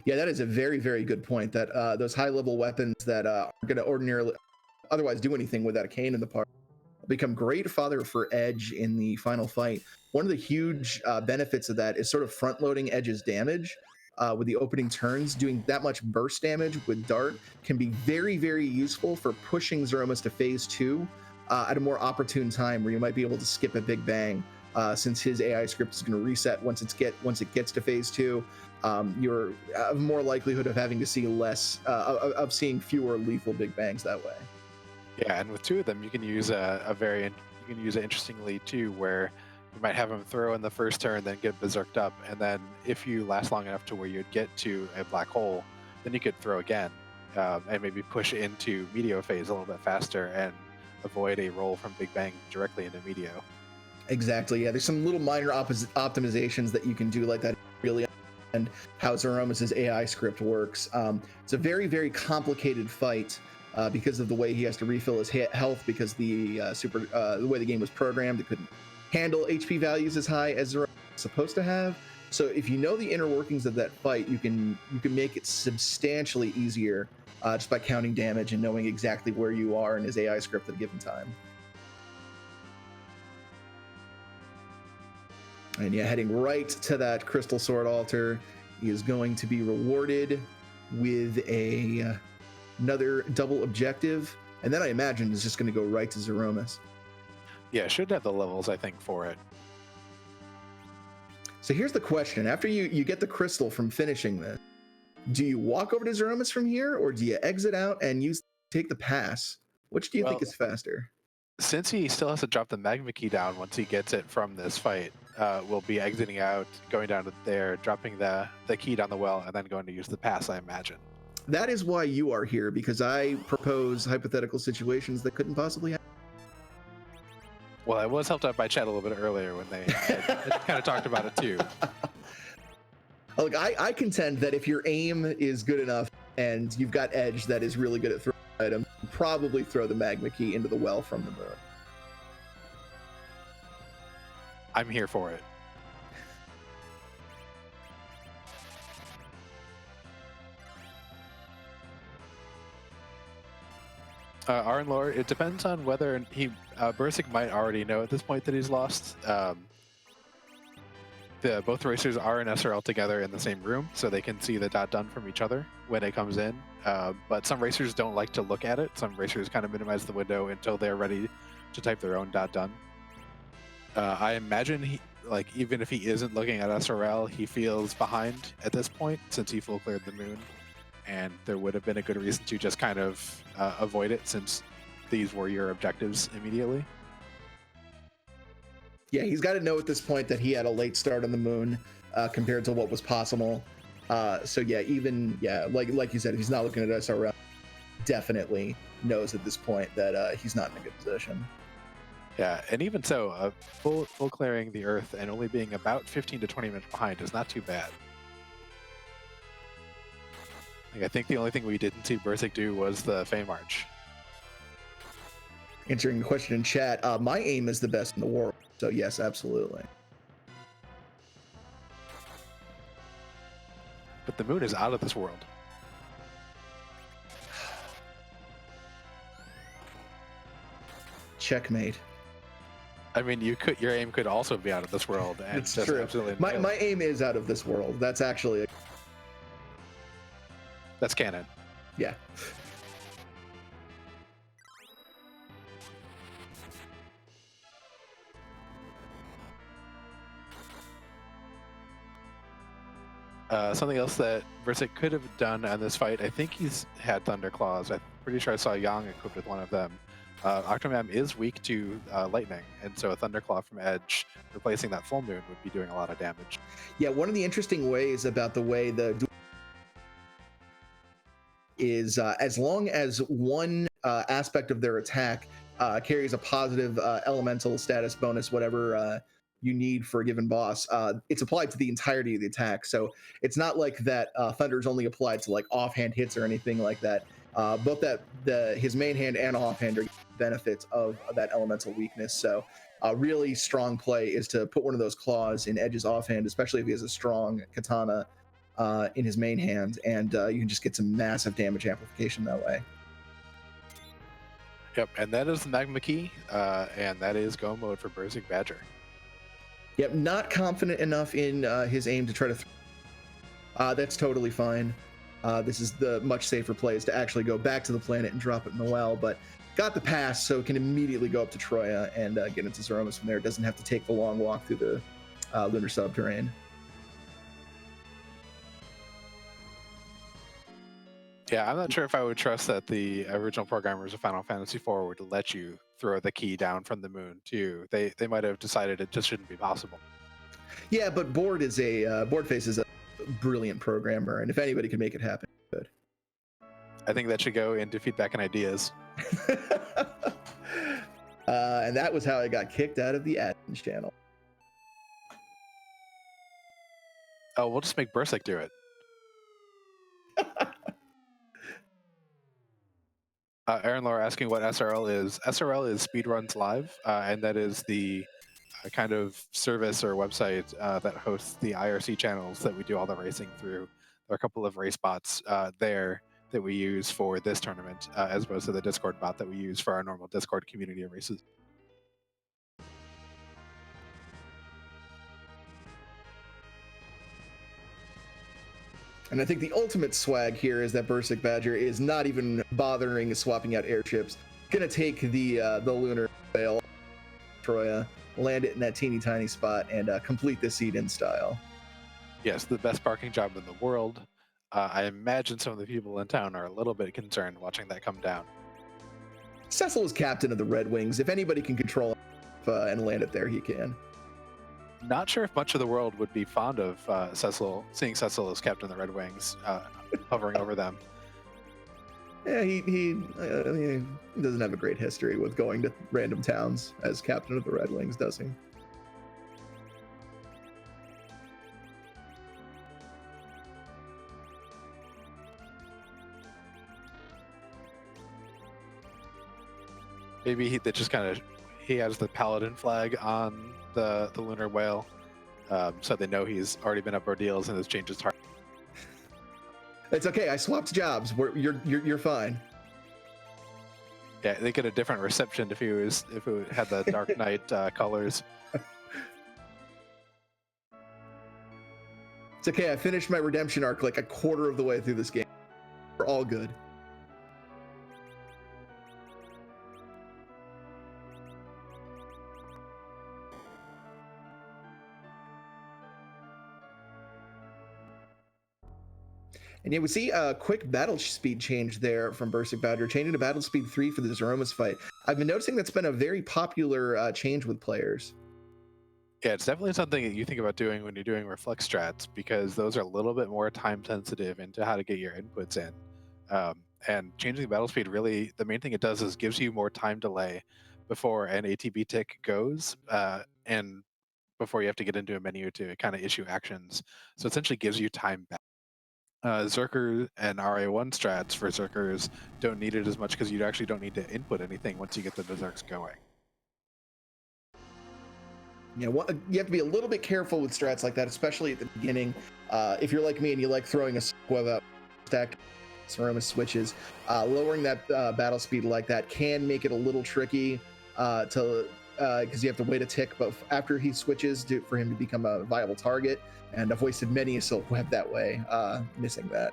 Yeah, that is a very, very good point. That those high-level weapons that are going to ordinarily otherwise do anything without a cane in the party become great fodder for Edge in the final fight. One of the huge benefits of that is sort of front-loading Edge's damage with the opening turns. Doing that much burst damage with Dart can be very, very useful for pushing Zeromus to phase 2 at a more opportune time where you might be able to skip a Big Bang since his AI script is going to reset once it gets to phase 2. You're more likelihood of having to see less of seeing fewer lethal Big Bangs that way. Yeah, and with 2 of them, you can use it interestingly too, where you might have him throw in the first turn, then get berserked up, and then if you last long enough to where you'd get to a black hole, then you could throw again, and maybe push into Meteor phase a little bit faster and avoid a roll from Big Bang directly into Meteor. Exactly. Yeah, there's some little minor optimizations that you can do like that. Really, and how Zeromus's AI script works. It's a very, very complicated fight. Because of the way he has to refill his health, because the way the game was programmed, it couldn't handle HP values as high as Zeromus is supposed to have. So if you know the inner workings of that fight, you can make it substantially easier just by counting damage and knowing exactly where you are in his AI script at a given time. And yeah, heading right to that Crystal Sword Altar, he is going to be rewarded with another double objective, and then I imagine it's just going to go right to Zeromus. Yeah, it should have the levels, I think, for it. So here's the question. After you get the crystal from finishing this, do you walk over to Zeromus from here, or do you exit out and take the pass? Which do you think is faster? Since he still has to drop the magma key down once he gets it from this fight, we'll be exiting out, going down to there, dropping the key down the well, and then going to use the pass, I imagine. That is why you are here, because I propose hypothetical situations that couldn't possibly happen. Well, I was helped out by chat a little bit earlier when they kind of talked about it too. Look, I contend that if your aim is good enough and you've got Edge that is really good at throwing items, probably throw the magma key into the well from the moon. I'm here for it. Arn Lore, it depends on whether Bursic might already know at this point that he's lost. Both racers are in SRL together in the same room, so they can see the dot done from each other when it comes in. But some racers don't like to look at it. Some racers kind of minimize the window until they're ready to type their own dot done. I imagine even if he isn't looking at SRL, he feels behind at this point since he full cleared the moon. And there would have been a good reason to just kind of avoid it since these were your objectives immediately. Yeah, he's got to know at this point that he had a late start on the moon compared to what was possible. So yeah, like you said, if he's not looking at SRL, definitely knows at this point that he's not in a good position. Yeah, and even so, full clearing the Earth and only being about 15 to 20 minutes behind is not too bad. I think the only thing we didn't see Bursic do was the Fey March. Answering the question in chat, my aim is the best in the world, so yes, absolutely. But the moon is out of this world. Checkmate. I mean, your aim could also be out of this world. And it's true. My aim is out of this world. That's actually That's canon. Yeah. Something else that Bursic could have done on this fight, I think he's had Thunder Claws. I'm pretty sure I saw Yang equipped with one of them. Octomam is weak to lightning, and so a Thunderclaw from Edge replacing that full moon would be doing a lot of damage. Yeah, one of the interesting ways about the way the is as long as one aspect of their attack carries a positive elemental status bonus, whatever you need for a given boss, it's applied to the entirety of the attack. So it's not like that Thunder is only applied to like offhand hits or anything like that. Both his main hand and offhand are benefits of that elemental weakness. So a really strong play is to put one of those claws in Edge's offhand, especially if he has a strong katana in his main hand, and you can just get some massive damage amplification that way. Yep, and that is the Magma Key, and that is go mode for bursikbadger. Yep, not confident enough in his aim to try to that's totally fine. This is the much safer play is to actually go back to the planet and drop it in the well, but got the pass, so it can immediately go up to Troya and get into Zeromus from there. It doesn't have to take the long walk through the lunar subterranean. Yeah, I'm not sure if I would trust that the original programmers of Final Fantasy IV would let you throw the key down from the moon too. They might have decided it just shouldn't be possible. Yeah, but Boardface is a brilliant programmer, and if anybody can make it happen, good. I think that should go into feedback and ideas. And that was how I got kicked out of the admins channel. Oh, we'll just make Bursik do it. Aaron Laura asking what SRL is. SRL is Speedruns Live, and that is the kind of service or website that hosts the IRC channels that we do all the racing through. There are a couple of race bots there that we use for this tournament, as opposed to the Discord bot that we use for our normal Discord community of races. And I think the ultimate swag here is that bursikbadger is not even bothering swapping out airships. Gonna take the lunar whale, Troya, land it in that teeny tiny spot, and complete the seed in style. Yes, the best parking job in the world. I imagine some of the people in town are a little bit concerned watching that come down. Cecil is captain of the Red Wings. If anybody can control it and land it there, he can. Not sure if much of the world would be fond of seeing Cecil as captain of the Red Wings, hovering over them. Yeah, he doesn't have a great history with going to random towns as captain of the Red Wings, does he? Maybe he has the paladin flag on the lunar whale, so they know he's already been up ordeals and has changed his heart. It's okay. I swapped jobs. You're fine. Yeah, they get a different reception if it had the Dark Knight colors. It's okay. I finished my redemption arc like a quarter of the way through this game. We're all good. And yeah, we see a quick battle speed change there from bursikbadger, changing to battle speed 3 for the Zeromus fight. I've been noticing that's been a very popular change with players. Yeah, it's definitely something that you think about doing when you're doing reflex strats, because those are a little bit more time sensitive into how to get your inputs in. And changing the battle speed, really, the main thing it does is gives you more time delay before an ATB tick goes, and before you have to get into a menu to kind of issue actions. So essentially gives you time back. Zerker and RA1 strats for Zerkers don't need it as much because you actually don't need to input anything once you get the Berserks going. Yeah, you have to be a little bit careful with strats like that, especially at the beginning. If you're like me and you like throwing a web out stack Zeromus switches, lowering that battle speed like that can make it a little tricky because you have to wait a tick, but after he switches for him to become a viable target. And I've wasted many a silk web that way, missing that.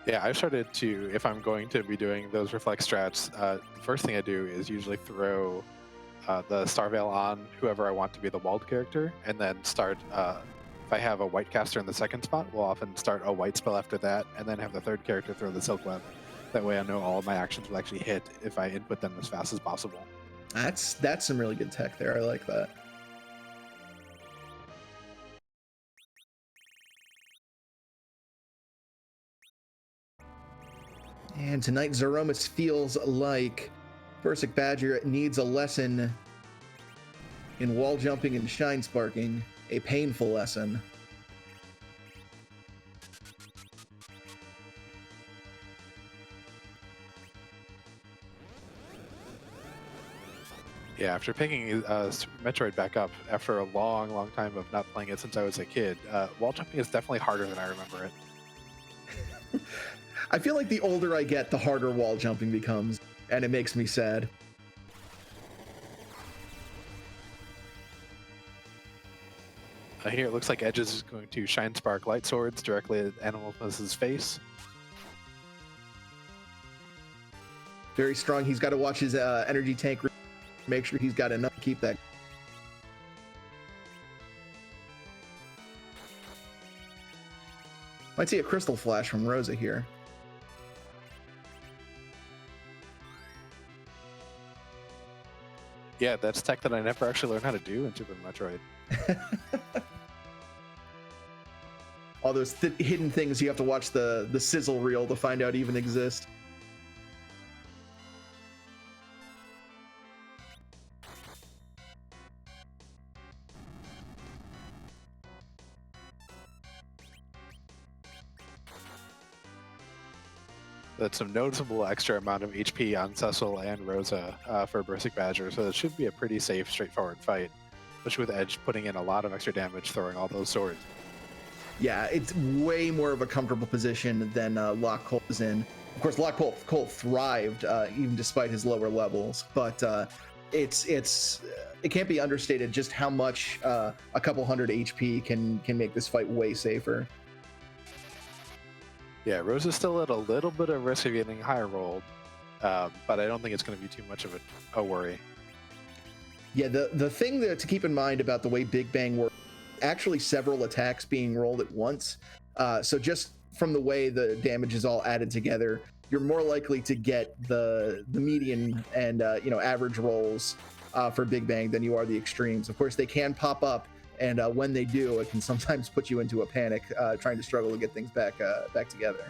Yeah, I've started to, if I'm going to be doing those reflex strats, the first thing I do is usually throw the Star Veil on whoever I want to be the walled character, and then start, if I have a white caster in the second spot, we'll often start a white spell after that, and then have the third character throw the silk web. That way I know all of my actions will actually hit if I input them as fast as possible. That's some really good tech there. I like that. And tonight, Zeromus feels like Bursic Badger needs a lesson in wall jumping and shine sparking, a painful lesson. Yeah, after picking Super Metroid back up after a long, long time of not playing it since I was a kid, wall jumping is definitely harder than I remember it. I feel like the older I get, the harder wall jumping becomes, and it makes me sad. Here it looks like Edge is going to Shine Spark Light Swords directly at Animal's face. Very strong. He's got to watch his energy tank, make sure he's got enough to keep that. Might see a crystal flash from Rosa here. Yeah, that's tech that I never actually learned how to do in Super Metroid. All those hidden things you have to watch the sizzle reel to find out even exist. That's some noticeable extra amount of HP on Cecil and Rosa for Bursic Badger, so it should be a pretty safe, straightforward fight, especially with Edge putting in a lot of extra damage throwing all those swords. Yeah, it's way more of a comfortable position than LockeCole is in. Of course, LockeCole thrived even despite his lower levels, but it can't be understated just how much a couple hundred HP can make this fight way safer. Yeah, Rosa's still at a little bit of risk of getting high rolled, but I don't think it's going to be too much of a worry. Yeah, the thing to keep in mind about the way Big Bang works, actually several attacks being rolled at once. So just from the way the damage is all added together, you're more likely to get the median and average rolls for Big Bang than you are the extremes. Of course, they can pop up, and when they do, it can sometimes put you into a panic, trying to struggle to get things back together.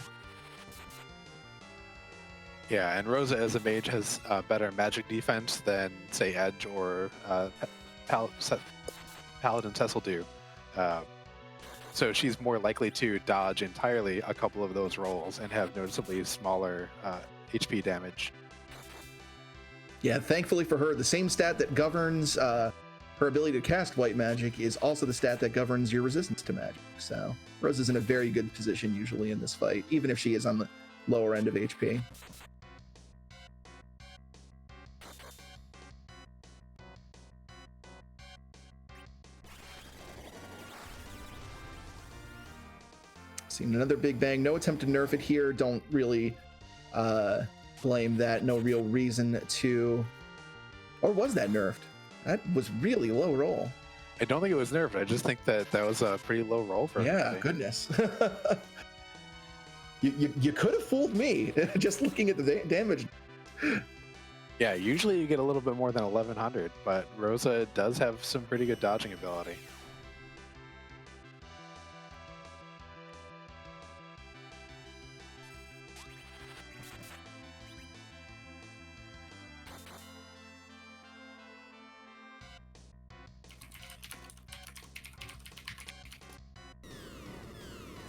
Yeah, and Rosa as a mage has better magic defense than, say, Edge or Paladin Cecil do. So she's more likely to dodge entirely a couple of those rolls and have noticeably smaller HP damage. Yeah, thankfully for her, the same stat that governs her ability to cast white magic is also the stat that governs your resistance to magic. So Rosa's in a very good position usually in this fight, even if she is on the lower end of HP. Seen another Big Bang. No attempt to nerf it here. Don't really blame that. No real reason to. Or was that nerfed? That was really low roll. I don't think it was nerfed. I just think that was a pretty low roll for Yeah, everybody. goodness. you could have fooled me just looking at the damage. Yeah, usually you get a little bit more than 1100, but Rosa does have some pretty good dodging ability.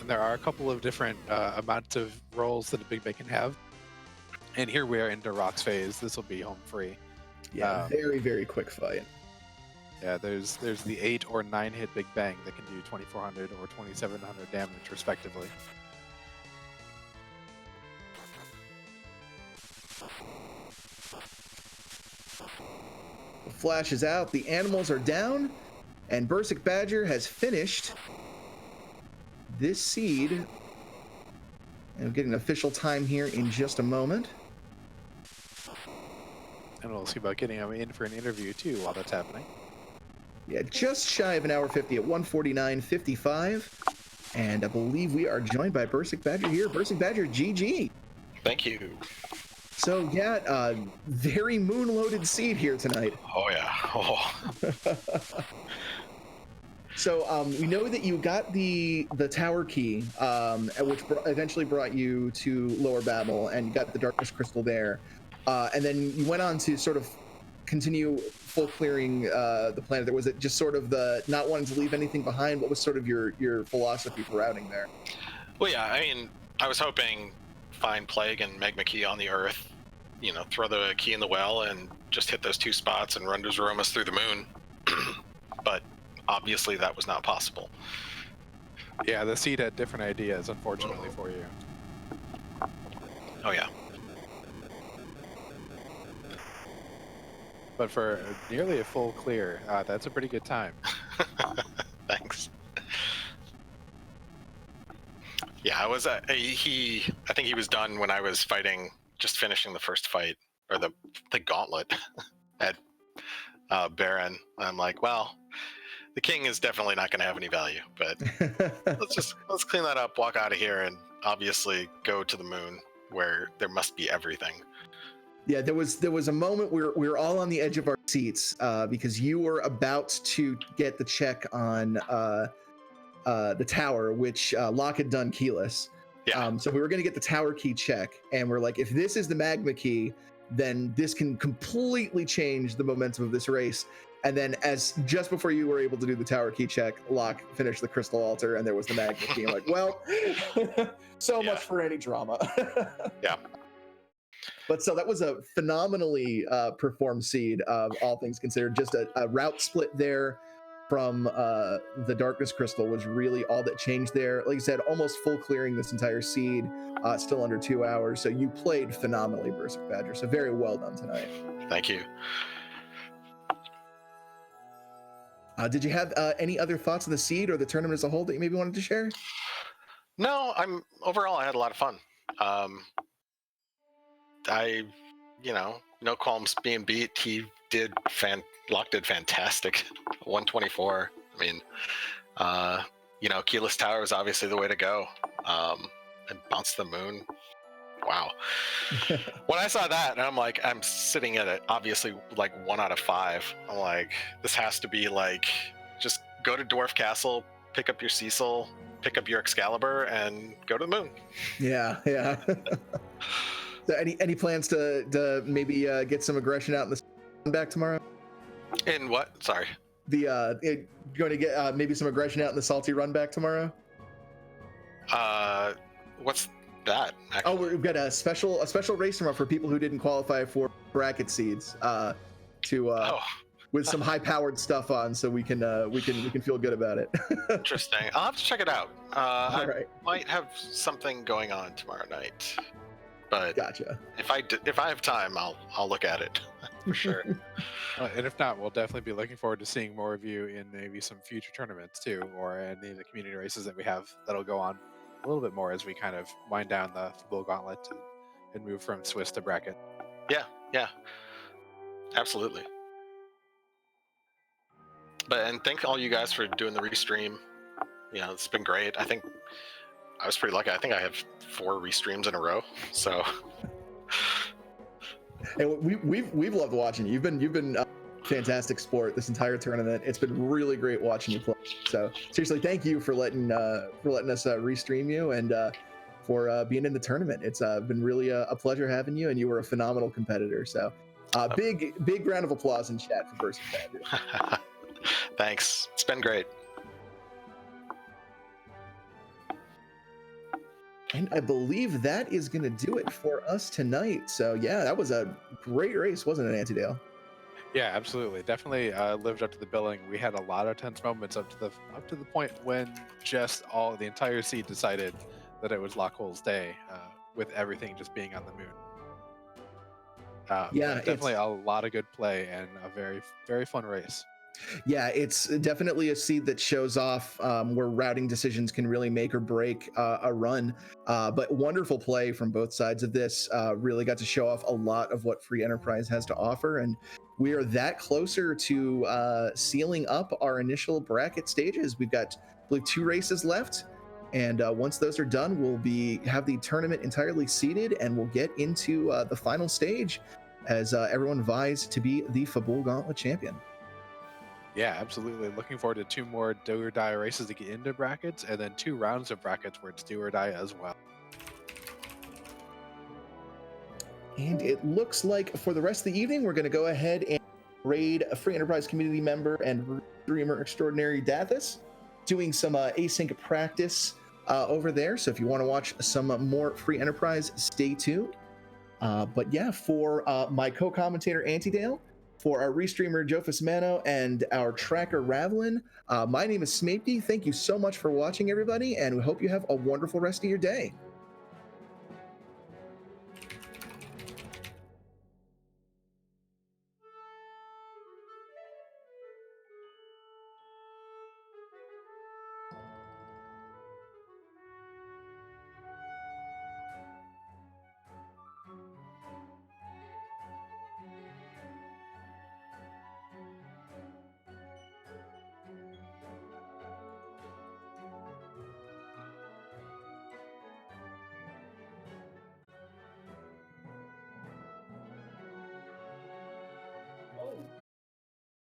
There are a couple of different amounts of rolls that a Big Bang can have. And here we are into Rock's phase. This will be home free. Yeah, very, very quick fight. Yeah, there's the 8 or 9 hit Big Bang that can do 2400 or 2700 damage respectively. The flash is out, the animals are down, and Bursic Badger has finished this seed. And we'll get an official time here in just a moment. And we'll see about getting him in for an interview too while that's happening. Yeah, just shy of an hour 50 at 1:49:55. And I believe we are joined by Bursic Badger here. Bursic Badger, GG. Thank you. So yeah, very moon-loaded seed here tonight. Oh yeah. Oh. So we know that you got the tower key, which eventually brought you to Lower Babel, and you got the Darkness Crystal there. and then you went on to sort of continue full clearing the planet. Was it just sort of the not wanting to leave anything behind? What was sort of your philosophy for routing there? Well, yeah, I mean, I was hoping find Plague and Magma Key on the Earth, you know, throw the key in the well and just hit those 2 spots and run Romas through the moon. But obviously that was not possible. Yeah, the seed had different ideas, unfortunately for you. Oh, yeah. But for nearly a full clear, that's a pretty good time. Thanks. Yeah, I was. I think he was done when I was fighting, just finishing the first fight, or the Gauntlet at Baron. I'm like, well, the king is definitely not going to have any value, but let's clean that up, walk out of here, and obviously go to the moon where there must be everything. Yeah, there was a moment where we were all on the edge of our seats because you were about to get the check on the tower, which Locke had done keyless. Yeah. So we were going to get the tower key check, and we're like, if this is the magma key, then this can completely change the momentum of this race. And then, as just before you were able to do the tower key check, Locke finished the crystal altar, and there was the magma key. I'm like, well, so much for any drama. Yeah. But so that was a phenomenally performed seed, all things considered. Just a route split there from the darkness crystal was really all that changed there. Like you said, almost full clearing this entire seed, still under 2 hours. So you played phenomenally, bursikbadger. So very well done tonight. Thank you. Did you have any other thoughts on the seed or the tournament as a whole that you maybe wanted to share? No, overall I had a lot of fun. No qualms being beat. Locke did fantastic. 124. I mean, keyless tower is obviously the way to go. And bounce the moon. Wow. When I saw that, and I'm sitting at it, obviously like 1 out of 5. I'm like, this has to be like, just go to Dwarf Castle, pick up your Cecil, pick up your Excalibur, and go to the moon. Yeah. So any plans to maybe get some aggression out in the back tomorrow? In what? Sorry. Going to get maybe some aggression out in the salty run back tomorrow? What's that? Actually? Oh, we've got a special race tomorrow for people who didn't qualify for bracket seeds with some high-powered stuff on, so we can feel good about it. Interesting. I'll have to check it out. All right. Might have something going on tomorrow night, but gotcha. If I have time, I'll look at it for sure. And if not, we'll definitely be looking forward to seeing more of you in maybe some future tournaments too, or any of the community races that we have that'll go on a little bit more as we kind of wind down the Fabul Gauntlet and move from Swiss to bracket. Yeah, absolutely. And thank all you guys for doing the restream. It's been great. I think I was pretty lucky. I think I have 4 restreams in a row. So, and we've loved watching you. You've been fantastic sport this entire tournament. It's been really great watching you play. So seriously, thank you for letting us restream you and for being in the tournament. It's been really a pleasure having you, and you were a phenomenal competitor. So big round of applause in chat for bursikbadger. Thanks. It's been great. And I believe that is going to do it for us tonight. So yeah, that was a great race, wasn't it, Antidale? Yeah, absolutely. Definitely lived up to the billing. We had a lot of tense moments up to the point when just the entire seed decided that it was LockeCole's day, with everything just being on the moon. Yeah, definitely a lot of good play and a very, very fun race. Yeah, it's definitely a seed that shows off where routing decisions can really make or break a run. But wonderful play from both sides of this. Really got to show off a lot of what Free Enterprise has to offer. And we are that closer to sealing up our initial bracket stages. We've got, I believe, 2 races left. And once those are done, we'll have the tournament entirely seeded, and we'll get into the final stage as everyone vies to be the Fabul Gauntlet champion. Yeah, absolutely. Looking forward to 2 more do or die races to get into brackets, and then 2 rounds of brackets where it's do or die as well. And it looks like for the rest of the evening, we're going to go ahead and raid a Free Enterprise community member and streamer extraordinary Dathis, doing some async practice over there. So if you want to watch some more Free Enterprise, stay tuned. But yeah, for my co-commentator Antidale, for our restreamer Jofus Mano, and our tracker Ravlin, my name is Smapey. Thank you so much for watching, everybody, and we hope you have a wonderful rest of your day.